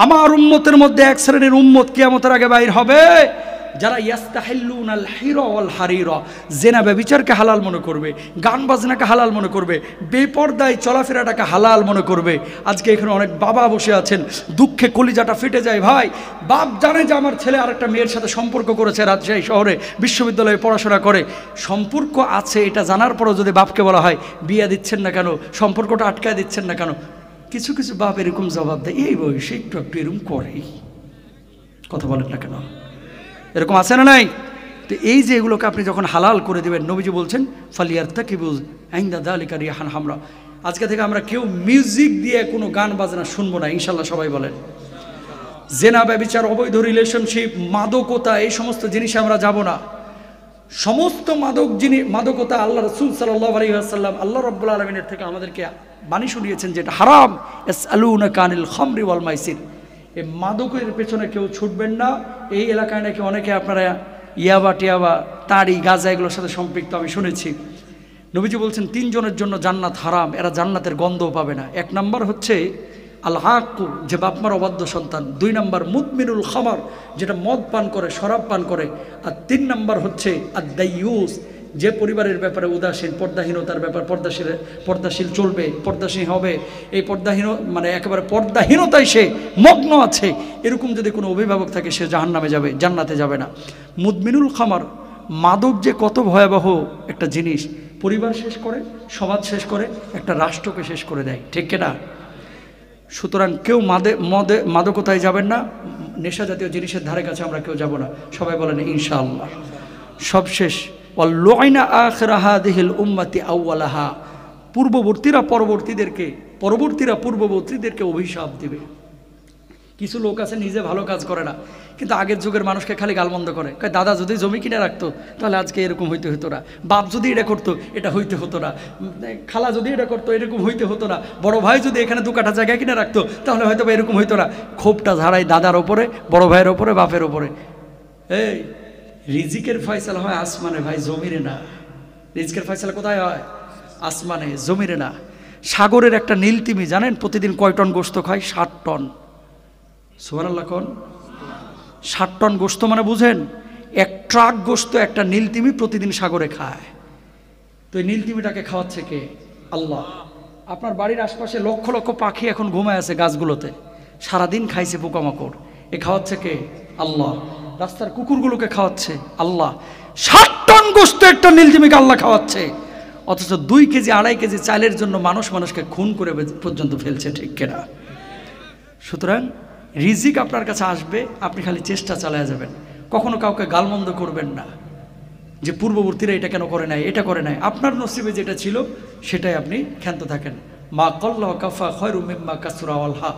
আমার উম্মতের মধ্যে এক শ্রেণীর উম্মত কিয়ামতের আগে বাইর হবে, যারা ইয়াস্তাহিল্লুনাল হিরা ওয়াল হারিরা, জেনা ব্যভিচারকে হালাল মনে করবে, গান বাজনাকে হালাল মনে করবে, বেপরদায় চলাফেরাটাকে হালাল মনে করবে। আজকে এখানে অনেক বাবা বসে আছেন, দুঃখে কলিজাটা ফেটে যায়। ভাই, বাপ জানে যে আমার ছেলে আরেকটা মেয়ের সাথে সম্পর্ক করেছে, রাজশাহী শহরে বিশ্ববিদ্যালয়ে পড়াশোনা করে, সম্পর্ক আছে এটা জানার পরও যদি বাপকে বলা হয় বিয়ে দিচ্ছেন না কেন, সম্পর্কটা আটকায় দিচ্ছেন না কেন, কিছু কিছু বাপ এরকম জবাব দেয়, এই বয়সে একটু একটু এরকম করেই, কথা বলেন না কেন? এরকম আছে না নাই? তো এই যে এগুলোকে আপনি যখন হালাল করে দেবেন, নবীজি বলছেন ফালিয়ারতাকিবু ইনদা যালিকা রিহান হামরা। আজকে থেকে আমরা কেউ মিউজিক দিয়ে কোনো গান বাজনা শুনবো না, ইনশাল্লাহ। সবাই বলেন। জেনা, ব্যভিচার, অবৈধ রিলেশনশিপ, মাদকতা, এই সমস্ত জিনিসে আমরা যাব না। সমস্ত মাদকতা আল্লাহ রাসূল সাল্লাল্লাহু আলাইহি ওয়াসাল্লাম, আল্লাহ রাব্বুল আলামিনের থেকে আমাদেরকে বাণী শুনিয়েছেন যেটা হারাম। ইয়াসআলুনাকা আনিল খামরি ওয়াল মাইসির, এই মাদকের পেছনে কেউ ছুটবেন না। এই এলাকায় নাকি অনেকে আপনারা ইয়াবা টিয়াবা, তাড়ি, গাঁজা এগুলোর সাথে সম্পৃক্ত আমি শুনেছি। নবীজি বলছেন 3 জনের জন্য জান্নাত হারাম, এরা জান্নাতের গন্ধও পাবে না। 1 নম্বর হচ্ছে আল হাক্কু, যে বাপমার অবাধ্য সন্তান। 2 নম্বর মুদমিনুল খামার, যেটা মদ পান করে, শরাব পান করে। আর 3 নম্বর হচ্ছে আদ-দাইয়ুস, যে পরিবারের ব্যাপারে উদাসীন, পর্দাহীনতার ব্যাপার, পর্দাশীল চলবে, পর্দাশীল হবে, এই মানে একেবারে পর্দাহীনতায় সে মগ্ন আছে, এরকম যদি কোনো অভিভাবক থাকে সে জাহান্নামে যাবে, জান্নাতে যাবে না। মুদমিনুল খামার, মাদক যে কত ভয়াবহ একটা জিনিস, পরিবার শেষ করে, সমাজ শেষ করে, একটা রাষ্ট্রকে শেষ করে দেয়, ঠিক কিনা? সুতরাং কেউ মাদকতায় যাবেন না, নেশা জাতীয় জিনিসের ধারে কাছে আমরা কেউ যাব না। সবাই বলেন ইনশাআল্লাহ। সবশেষ ওয়াল্লুইনা আখিরা হাদিহিল উম্মতি আউওয়ালাহা, পূর্ববর্তীরা পূর্ববর্তীদেরকে অভিশাপ দিবে। কিছু লোক আছে নিজে ভালো কাজ করে না, কিন্তু আগের যুগের মানুষকে খালি গালমন্দ করে, কয় দাদা যদি জমি কিনে রাখতো তাহলে আজকে এরকম হইতে হতো না, বাপ যদি এটা করতো এটা হইতে হতো না, খালা যদি এটা করতো এরকম হইতে হতো না, বড় ভাই যদি এখানে 2 কাঠা জায়গা কিনে রাখতো তাহলে হয়তো বা এরকম হইতো না। ক্ষোভটা ঝাড়াই দাদার ওপরে, বড় ভাইয়ের ওপরে, বাপের ওপরে। এই রিজিকের ফয়সালা হয় আসমানে ভাই, জমিরে না। রিজিকের ফয়সালা কোথায় হয়? আসমানে, জমিরে না। সাগরের একটা নীলতিমি জানেন প্রতিদিন কয় টন গোশত খায়? 60 টন। সুবহানাল্লাহ কোন? 60 টন গোশত মানে বুঝেন, 1 ট্রাক গোশত একটা নীলতিমি প্রতিদিন সাগরে খায়। তো এই নীলতিমিটাকে খাওয়াচ্ছে কে? আল্লাহ। আপনার বাড়ির আশপাশে লক্ষ লক্ষ পাখি এখন ঘুমায় আছে গাছগুলোতে, সারাদিন খাইছে পোকামাকড়, এ খাওয়াচ্ছে কে? আল্লাহ। রাস্তার কুকুরগুলোকে খাওয়াচ্ছে আল্লাহ। 60 টন গোশত একটা নীলতিমিকে আল্লাহ খাওয়াচ্ছে, অথচ 2 কেজি 2.5 কেজি চালের জন্য মানুষকে খুন করে পর্যন্ত ফেলছে, ঠিক কিনা? সুতরাং রিজিক আপনার কাছে আসবে, আপনি খালি চেষ্টা চালিয়ে যাবেন। কখনো কাউকে গালমন্দ করবেন না যে পূর্ববর্তীরা এটা কেন করে নাই, এটা করে নাই। আপনার নসিবে যেটা ছিল সেটাই আপনি ক্ষান্ত থাকেন। মা কল্লা কাফা খয়রু মিম্মা কাসরা ওয়ালহা,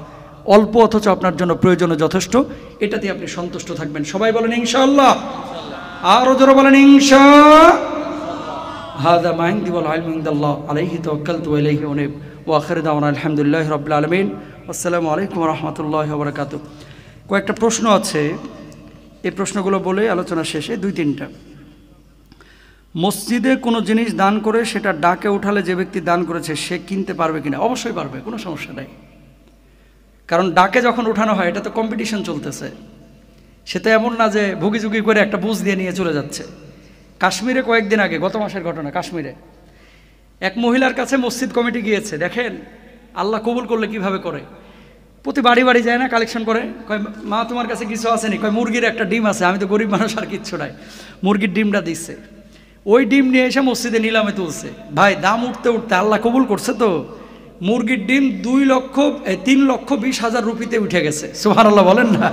অল্প অথচ আপনার জন্য প্রয়োজনে যথেষ্ট, এটাতে আপনি সন্তুষ্ট থাকবেন। সবাই বলেন ইনশাআল্লাহ। আরো জোরে বলেন ইনশাআল্লাহ। হাদা মা ইনদি ওয়াল ইলমু ইনদাল্লাহ আলাইহি তাওয়াক্কালতু ওয়া ইলাইহি উনীব ওয়া আখিরু দাওয়ানা আলহামদুলিল্লাহি রাব্বিল আলামিন। আসসালামু আলাইকুম ওয়া রাহমাতুল্লাহি ওয়া বারাকাতুহু। কয়েকটা প্রশ্ন আছে, এই প্রশ্নগুলো বলে আলোচনা শেষে 2-3টা। মসজিদে কোনো জিনিস দান করে সেটা ডাকে উঠালে যে ব্যক্তি দান করেছে সে কিনতে পারবে কিনা? অবশ্যই পারবে, কোনো সমস্যা নেই। কারণ ডাকে যখন উঠানো হয় এটা তো কম্পিটিশন চলতেছে, সেটা এমন না যে ভুগিঝুগি করে একটা বুঝ দিয়ে নিয়ে চলে যাচ্ছে। কাশ্মীরে কয়েকদিন আগে, গত মাসের ঘটনা, কাশ্মীরে এক মহিলার কাছে মসজিদ কমিটি গিয়েছে। দেখেন আল্লাহ কবুল করলে কিভাবে করে। প্রতি বাড়ি বাড়ি যায় না, কালেকশন করে, কয় মা তোমার কাছে কিছু আসেনি? কয় মুরগির একটা ডিম আছে, আমি তো গরিব মানুষ আর কিচ্ছু নাই। মুরগির ডিমটা দিচ্ছে, ওই ডিম নিয়ে এসে মসজিদে নিলামে তুলছে। ভাই দাম উঠতে উঠতে আল্লাহ কবুল করছে তো মুরগির ডিম 3,20,000 রুপিতে উঠে গেছে। সুবহানাল্লাহ বলেন না?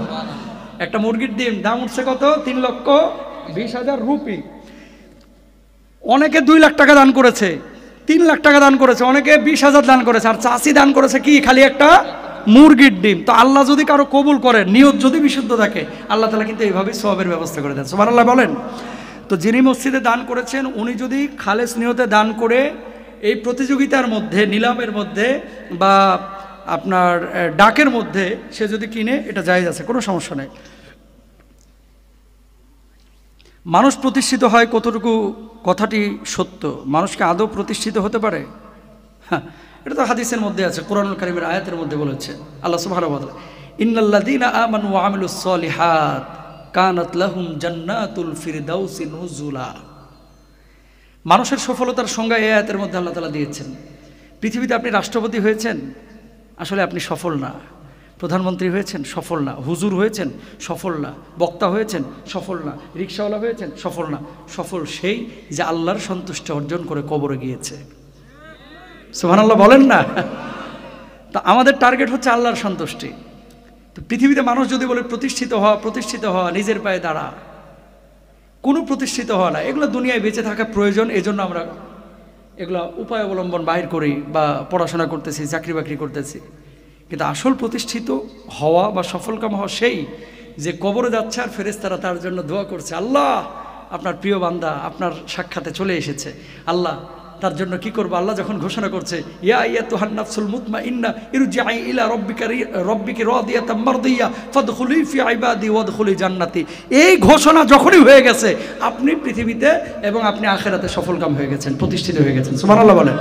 একটা মুরগির ডিম দাম উঠছে কত? 3,20,000 রুপি। অনেকে 2 লাখ টাকা দান করেছে, 3 লাখ টাকা দান করেছে, অনেকে 20,000 দান করেছে, আর চাষি দান করেছে কি? খালি একটা মুরগির ডিম। তো আল্লাহ যদি কারো কবুল করে, নিয়ত যদি বিশুদ্ধ থাকে, আল্লাহ তাআলা কিন্তু এইভাবেই সওয়াবের ব্যবস্থা করে দেন। সুবহানাল্লাহ বলেন। তো যিনি মসজিদে দান করেছেন উনি যদি খালেস নিয়তে দান করে এই প্রতিযোগিতার মধ্যে, নিলামের মধ্যে বা আপনার ডাকের মধ্যে সে যদি কিনে, এটা জায়েজ আছে, কোনো সমস্যা নেই। মানুষ প্রতিষ্ঠিত হয় কতটুকু কথাটি সত্য? মানুষকে আদৌ প্রতিষ্ঠিত হতে পারে? হ্যাঁ, এটা তো হাদিসের মধ্যে আছে, কোরআনুল কারীমের আয়াতের মধ্যে বলেছে আল্লাহ সুবহানাহু ওয়া তাআলা, ইন্নাল্লাযীনা আমানু ওয়া আমিলুস সলিহাত কানাত লাহুম জান্নাতুল ফিরদাউসি নুজুলা। মানুষের সফলতার সংজ্ঞা এই আয়াতের মধ্যে আল্লাহ তাআলা দিয়েছেন। পৃথিবীতে আপনি রাষ্ট্রপতি হয়েছেন, আসলে আপনি সফল না। প্রধানমন্ত্রী হয়েছেন, সফল না। হুজুর হয়েছেন, সফল না। বক্তা হয়েছেন, সফল না। রিকশাওয়ালা হয়েছেন, সফল না। সফল সেই যে আল্লাহর সন্তুষ্টি অর্জন করে কবরে গিয়েছে। সুবহানাল্লাহ বলেন না? তা আমাদের টার্গেট হচ্ছে আল্লাহর সন্তুষ্টি। তো পৃথিবীতে মানুষ যদি বলে প্রতিষ্ঠিত হওয়া, নিজের পায়ে দাঁড়া, কোনো প্রতিষ্ঠিত হওয়া না। এগুলো দুনিয়ায় বেঁচে থাকা প্রয়োজন, এজন্য আমরা এগুলো উপায় অবলম্বন বাহির করি বা পড়াশোনা করতেছি, চাকরি বাকরি করতেছি। কিন্তু আসল প্রতিষ্ঠিত হওয়া বা সফলকাম হওয়া সেই যে কবরে যাচ্ছে আর ফেরেশতারা তার জন্য দোয়া করছে, আল্লাহ আপনার প্রিয় বান্দা আপনার সাক্ষাতে চলে এসেছে, আল্লাহ তার জন্য কি করবো? আল্লাহ যখন ঘোষণা করছে, ইয়া আইয়াতুহান নাফসুল মুতমাইন্না ইরজিই ইলা রাব্বিকি রাদিয়াতাম মারদিয়া ফাদখুলি ফি ইবাদি ওয়াদখুলি জান্নাতি। এই ঘোষণা যখনই হয়ে গেছে, আপনি পৃথিবীতে এবং আপনি আখিরাতে সফলকাম হয়ে গেছেন, প্রতিষ্ঠিত হয়ে গেছেন। সুবহানাল্লাহ বলেন।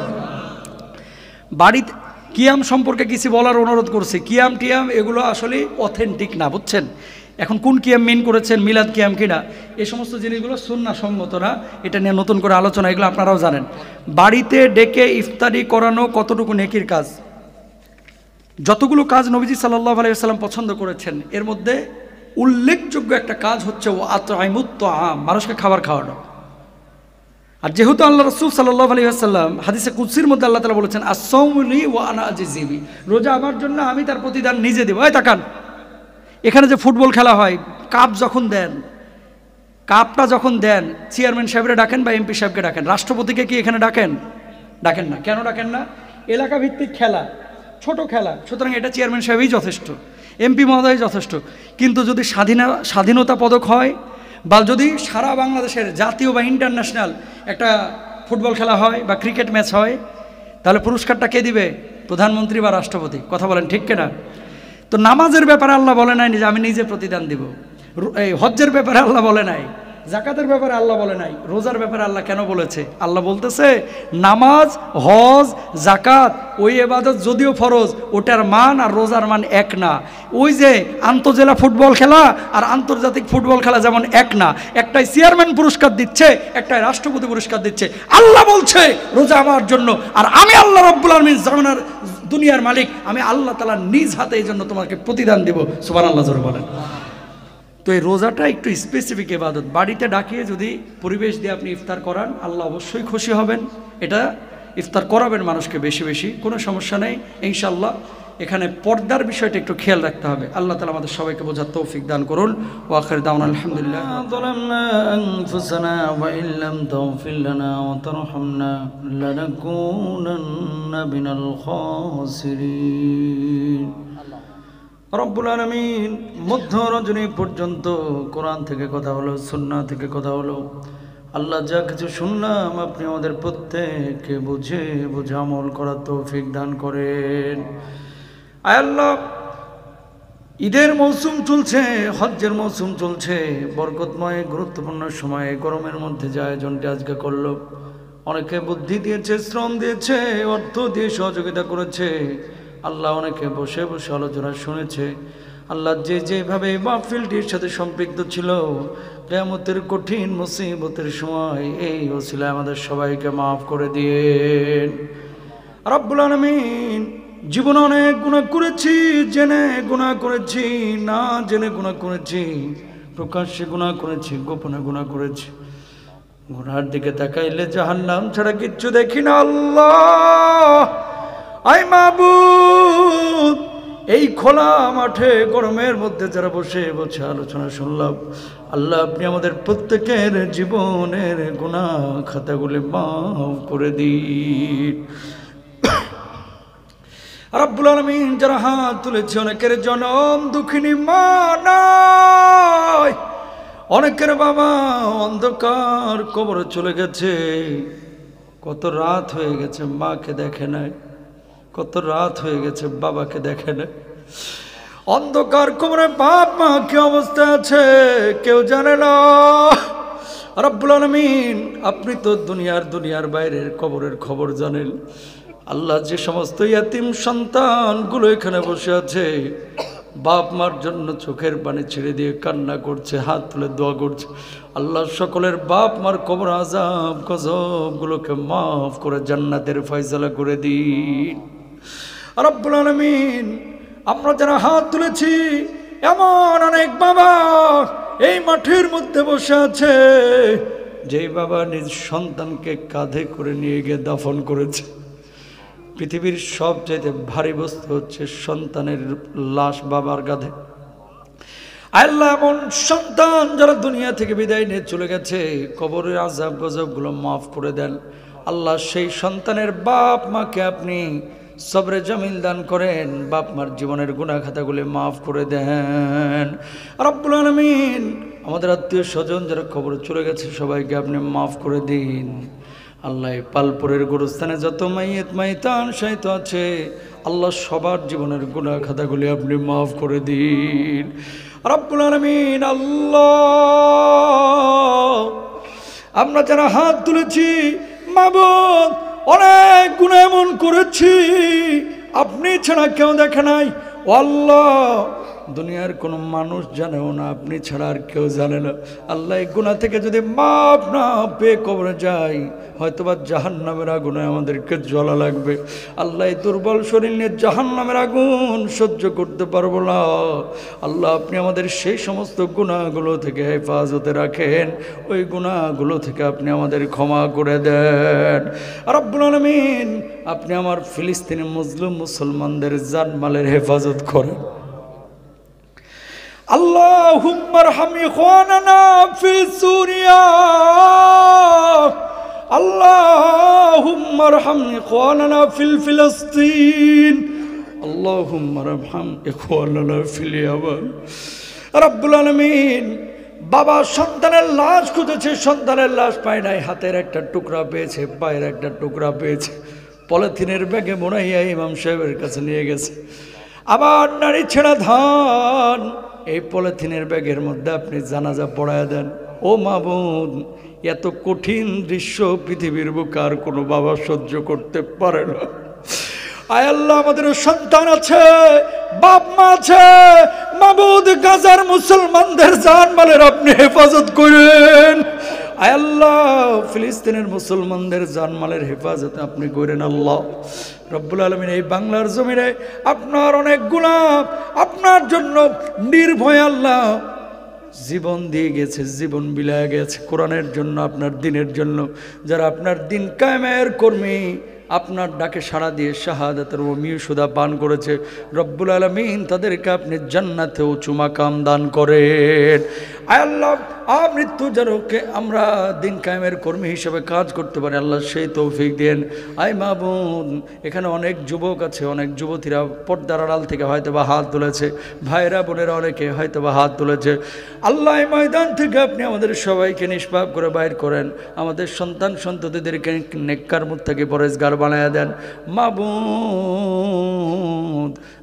বাড়িতে কিয়াম সম্পর্কে কিছু বলার অনুরোধ করছি। কিয়াম টিয়াম এগুলো আসলে অথেন্টিক না, বুঝছেন? এখন কোন কিয়াম মেন করেছেন, মিলাদ কিয়াম কিনা, এই সমস্ত জিনিসগুলো সুন্নাহ সম্মত না। এটা নিয়ে নতুন করে আলোচনা, এগুলো আপনারাও জানেন। বাড়িতে ডেকে ইফতারি করানো কতটুকু নেকির কাজ? যতগুলো কাজ নবীজি সাল্লাল্লাহু আলাইহি ওয়াসাল্লাম পছন্দ করেছেন, এর মধ্যে উল্লেখযোগ্য একটা কাজ হচ্ছে ও আতআইমুত তাআম, মানুষকে খাবার খাওয়ানো। আর যেহেতু আল্লাহ রাসূল সাল্লাল্লাহু আলাইহি ওয়াসাল্লাম হাদিসে কুদসির মধ্যে আল্লাহ তাআলা বলেছেন, আস-সাওমু লি ওয়া আনা আজজি বি, রোজা আমার জন্য, আমি তার প্রতিদান নিজে দেব। এই তাকান, এখানে যে ফুটবল খেলা হয়, কাপ যখন দেন, কাপটা যখন দেন, চেয়ারম্যান সাহেবরা ডাকেন বা এমপি সাহেবকে ডাকেন, রাষ্ট্রপতিকে কি এখানে ডাকেন? ডাকেন না। কেন ডাকেন না? এলাকা ভিত্তিক খেলা, ছোট খেলা, সুতরাং এটা চেয়ারম্যান সাহেবই যথেষ্ট, এমপি মহোদয় যথেষ্ট। কিন্তু যদি স্বাধীনতা পদক হয় বা যদি সারা বাংলাদেশের জাতীয় বা ইন্টারন্যাশনাল একটা ফুটবল খেলা হয় বা ক্রিকেট ম্যাচ হয়, তাহলে পুরস্কারটা কে দিবে? প্রধানমন্ত্রী বা রাষ্ট্রপতি। কথা বলেন ঠিক কিনা? তো নামাজের ব্যাপারে আল্লাহ বলে নাই যে আমি নিজে প্রতিদান দিব। এই হজ্জের ব্যাপারে আল্লাহ বলে নাই, জাকাতের ব্যাপারে আল্লাহ বলে নাই। রোজার ব্যাপারে আল্লাহ কেন বলেছে? আল্লাহ বলতেছে নামাজ, হজ, জাকাত ওই ইবাদত যদিও ফরজ, ওটার মান আর রোজার মান এক না। ওই যে আন্তজেলা ফুটবল খেলা আর আন্তর্জাতিক ফুটবল খেলা যেমন এক না, একটাই চেয়ারম্যান পুরস্কার দিচ্ছে, একটাই রাষ্ট্রপতি পুরস্কার দিচ্ছে। আল্লাহ বলছে রোজা আমার জন্য, আর আমি আল্লাহ রাব্বুল আলামিন জামানার দুনিয়ার মালিক, আমি আল্লাহ তাআলা নিজ হাতে এই জন্য তোমাকে প্রতিদান দিব। সুবহানাল্লাহ জোরে বলেন। তো এই রোজাটা একটু স্পেসিফিক ইবাদত। বাড়িতে ডাকিয়ে যদি পরিবেশ দিয়ে আপনি ইফতার করান, আল্লাহ অবশ্যই খুশি হবেন। এটা ইফতার করাবেন মানুষকে বেশি বেশি, কোনো সমস্যা নেই ইনশাআল্লাহ। এখানে পর্দার বিষয়টা একটু খেয়াল রাখতে হবে। আল্লাহ তাআলা আমাদের সবাইকে বোঝার তৌফিক দান করুন। ওয়া আখির দাওয়ানা আলহামদুলিল্লাহ। যালামনা আনফুসানা ওয়া ইল্লাম তাগফির লানা ওয়া তারহামনা লানাকুনান্না মিনাল খাসিরিন। রব্বুল আলামিন মধ্য রজনী পর্যন্ত কোরআন থেকে কথা হলো, সুন্নাহ থেকে কথা হলো। আল্লাহ যা কিছু শুনলাম আপনি আমাদের প্রত্যেককে বুঝে বুঝে আমল করার তৌফিক দান করেন। আয় আল্লাহ, ঈদের মৌসুম চলছে, হজ্জের মৌসুম চলছে, বরকতময় গুরুত্বপূর্ণ সময়ে গরমের মধ্যে যে আয়োজনটি আজকে করলো, অনেকে বুদ্ধি দিয়েছে, শ্রম দিয়েছে, অর্থ দিয়ে সহযোগিতা করেছে। আল্লাহ অনেকে বসে বসে আলোচনা শুনেছে। আল্লাহ যে যেভাবে মাহফিলটির সাথে সম্পৃক্ত ছিল, কিয়ামতের কঠিন মুসিবতের সময় এই ওসিলায় আমাদের সবাইকে মাফ করে দিয়েন। রব্বুল আলামিন, জীবনে অনেক গুনাহ করেছি, জেনে গুনাহ করেছি, না জেনে গুনাহ করেছি, প্রকাশ্যে গুনাহ করেছি, গোপনে গুনাহ করেছি। গুনার দিকে তাকাইলে জাহান্নাম ছাড়া কিচ্ছু দেখি না। আল্লাহ, আয় মাবুদ, এই খোলা মাঠে গরমের মধ্যে যারা বসে বসে আলোচনা শুনলাম, আল্লাহ আপনি আমাদের প্রত্যেকের জীবনের গুনাহ খাতাগুলি মাফ করে দিন। রব্বুল আলামিন, যারা হাত তুলেছে অনেকের জনম দুঃখিনী মা নাই, অনেকের বাবা অন্ধকার কবরে চলে গেছে। কত রাত হয়ে গেছে মাকে দেখে নাই, কত রাত হয়ে গেছে বাবাকে দেখে নাই। অন্ধকার কবরে বাপ মা কি অবস্থা আছে কেউ জানে না। রব্বুল আলামিন, আপনি তো দুনিয়ার বাইরের কবরের খবর জানেন। আল্লাহ, যে সমস্ত ইয়াতিম সন্তানগুলো এখানে বসে আছে, বাপ মার জন্য চোখের পানি ছেড়ে দিয়ে কান্না করছে, হাত তুলে দোয়া করছে। আল্লাহ সকলের বাপ মার কবর আযাব গজবগুলোকে মাফ করে জান্নাতের ফয়সালা করে দিন রব্বুল আলামিন। আমরা যারা হাত তুলেছি, এমন অনেক বাবা এই মাঠের মধ্যে বসে আছে, যেই বাবা নিজ সন্তানকে কাঁধে করে নিয়ে গিয়ে দাফন করেছে। পৃথিবীর সবচাইতে ভারী বস্তু হচ্ছে সন্তানের লাশ বাবার কাঁধে। আল্লাহ এমন সন্তান যারা দুনিয়া থেকে বিদায় নিয়ে চলে গেছে, কবরের আযাব গজবগুলো মাফ করে দেন আল্লাহ। সেই সন্তানের বাপ মাকে আপনি সবরে জামিল দান করেন, বাপ মার জীবনের গুনাহ খাতাগুলি মাফ করে দেন রব্বুল আলামিন। আমাদের আত্মীয় স্বজন যারা কবরে চলে গেছে সবাইকে আপনি মাফ করে দিন আল্লাহ। পালপুরের গোরস্থানে যত মাইয়েত মাইতান শায়িত আছে আল্লাহ, সবার জীবনের গুনাহ খাতাগুলি আপনি মাফ করে দিন রব্বুল আলামিন। আল্লাহ আমরা যারা হাত তুলেছি মাবুদ, অনেক গুনাহ এমন করেছি আপনি ছাড়া কেউ দেখে নাই। ও আল্লাহ, দুনিয়ার কোনো মানুষ জানেও না, আপনি ছাড়া আর কেউ জানে না আল্লাহ। এই গুনাহ থেকে যদি মাপ না পেয়ে কবরে যাই, হয়তোবা জাহান্নামের আগুনে আমাদেরকে জ্বলা লাগবে আল্লাহ। এই দুর্বল শরীর নিয়ে জাহান্নামের আগুন সহ্য করতে পারবো না আল্লাহ। আপনি আমাদের সেই সমস্ত গুনাহগুলো থেকে হেফাজতে রাখেন, ওই গুনাহগুলো থেকে আপনি আমাদের ক্ষমা করে দেন রব্বুল আলামিন। আপনি আমার ফিলিস্তিনি মুসলিম মুসলমানদের জানমালের হেফাজত করেন আল্লাহুম্মা আরহাম ইখওয়ানানা ফি সুরিয়া, আল্লাহুম্মা আরহাম ইখওয়ানানা ফিলিস্তিন, আল্লাহুম্মা আরহাম ইখওয়ানানা ফিল ইয়ামান রব্বুল আলামিন। বাবা সন্তানের লাশ খুঁজেছে, সন্তানের লাশ পায় নাই, হাতের একটা টুকরা পেয়েছে, পায়ের একটা টুকরা পেয়েছে, পলিথিনের ব্যাগে মোড়াইয়া ইমাম সাহেবের কাছে নিয়ে গেছে। আবার নারী ছেঁড়া ধান এই পলিথিনের ব্যাগের মধ্যে আপনি জানাজা পড়ায় দেন। ও মাবুদ, এত কঠিন দৃশ্য পৃথিবীর বুকে আর কোনো বাবা সহ্য করতে পারে না। আয় আল্লাহ, আমাদের সন্তান আছে, বাপ মা আছে, মাবুদ গাজার মুসলমানদের জানমালের আপনি হেফাজত করেন। আয় আল্লাহ, ফিলিস্তিনের মুসলমানদের জানমালের হেফাজত আপনি করেন আল্লাহ রব্বুল আলামিন। এই বাংলার জমিনে আপনার অনেক গোলাম আপনার জন্য নির্ভয় আল্লাহ জীবন দিয়ে গেছে, জীবন বিলায় গেছে কোরআনের জন্য, আপনার দিনের জন্য। যারা আপনার দিন কায়েমের কর্মী, আপনার ডাকে সাড়া দিয়ে শাহাদাতের সুদা পান করেছে রব্বুল আলামিন, তাদেরকে আপনি জান্নাতে উঁচু মাকাম দান করেন। আয় আল্লাহ, মৃত্যু যারকে আমরা দিন কায়েমের কর্মী হিসেবে কাজ করতে পারি আল্লাহ, সেই তৌফিক দেন। আয় মাবুদ, এখানে অনেক যুবক আছে, অনেক যুবতীরা পর্দার আড়াল থেকে হয়তোবা হাত তুলেছে, ভাইরা বোনেরা অনেকে হয়তোবা হাত তুলেছে আল্লাহ। এই ময়দান থেকে আপনি আমাদের সবাইকে নিষ্পাপ করে বাইর করেন, আমাদের সন্তান সন্ততিদেরকে নেককার মুত্তাকি পরেজগার বানায়া দেন মাবুদ।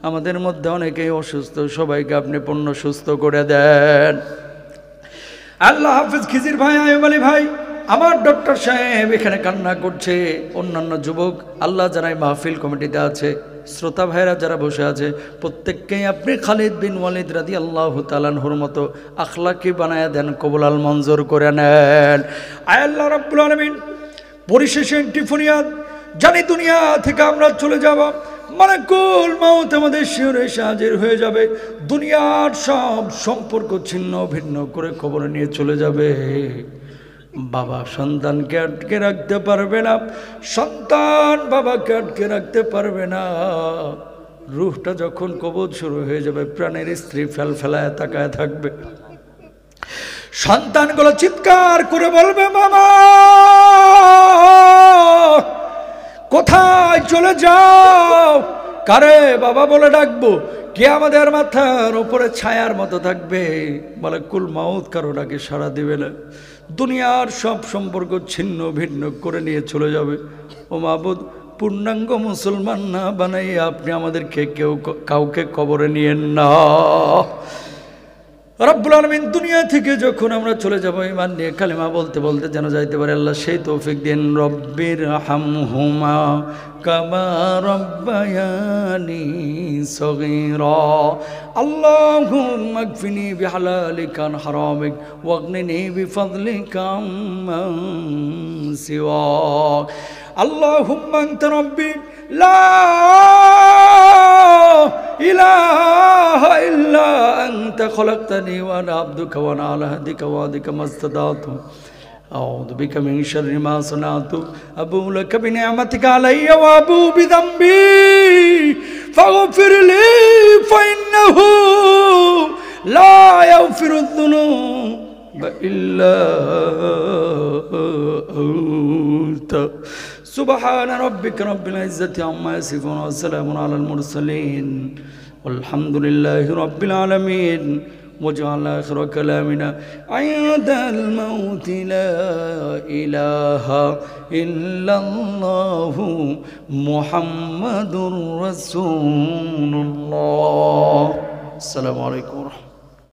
আমাদের মধ্যে অনেকেই অসুস্থ, সবাইকে আপনি পূর্ণ সুস্থ করে দেন আল্লাহ। হাফিজ খিজির ভাই, আয়ুব আলী ভাই, আমার ডক্টর সাহেব এখানে কান্না করছে, অন্যান্য যুবক আল্লাহ যারা মাহফিল কমিটিতে আছে, শ্রোতা ভাইরা যারা বসে আছে, প্রত্যেককেই আপনি খালিদ বিন ওয়ালিদ রাদিয়াল্লাহু তাআলা আনহুর মতো আখলাকি বানায়া দেন, কবুলাল মঞ্জুর করে নেন আয় আল্লাহ রাব্বুল আলামিন। পরিশেষে টিফুনিয়াত, জানি দুনিয়া থেকে আমরা চলে যাব, মালাকুল মউত আমাদের শিহরে এসে হাজির হয়ে যাবে, দুনিয়ার সব সম্পর্ক ছিন্ন ভিন্ন করে কবরে নিয়ে চলে যাবে। বাবা সন্তানকে আটকে রাখতে পারবে না, সন্তান বাবাকে আটকে রাখতে পারবে না। রূহটা যখন কবজ শুরু হয়ে যাবে, প্রাণের স্ত্রী ফেলায় তাকায় থাকবে, সন্তানগুলো চিৎকার করে বলবে, মামা কোথায় চলে যাও? কারে বাবা বলে ডাকবো? কে আমাদের মাথার উপরে ছায়ার মতো থাকবে? মালাকুল মউত কারো ডাকে সাড়া দিবে না, দুনিয়ার সব সম্পর্ক ছিন্ন ভিন্ন করে নিয়ে চলে যাবে। ও মাবুদ, পূর্ণাঙ্গ মুসলমান না বানাই আপনি আমাদেরকে কাউকে কবরে নিয়েন না রব্বুল আলামিন। দুনিয়া থেকে যখন আমরা চলে যাব ঈমান নিয়ে কালেমা বলতে বলতে যেন যাইতে পারে আল্লাহ, সেই তৌফিক দিন। রব্বির হামহুমা কামা রব্বায়ানি صغيرا اللهم اكفني بحلالك عن حرامك واغنني بفضلك عمن سواك اللهم أنت ربي لا إله إلا أنت خلقتني وأنا عبدك وأنا على هديك ووعدك ما استطعت أعوذ بك من شر ما صنعت أبوء لك بنعمتك علي وأبوء بذنبي فاغفر لي فإنه لا يغفر الذنوب إلا أنت سبحان ربك رب العزة عما يصفون وسلام على المرسلين والحمد لله رب العالمين وجعل آخر كلامنا عند الموت لا إله إلا الله محمد رسول الله السلام عليكم ورحمة الله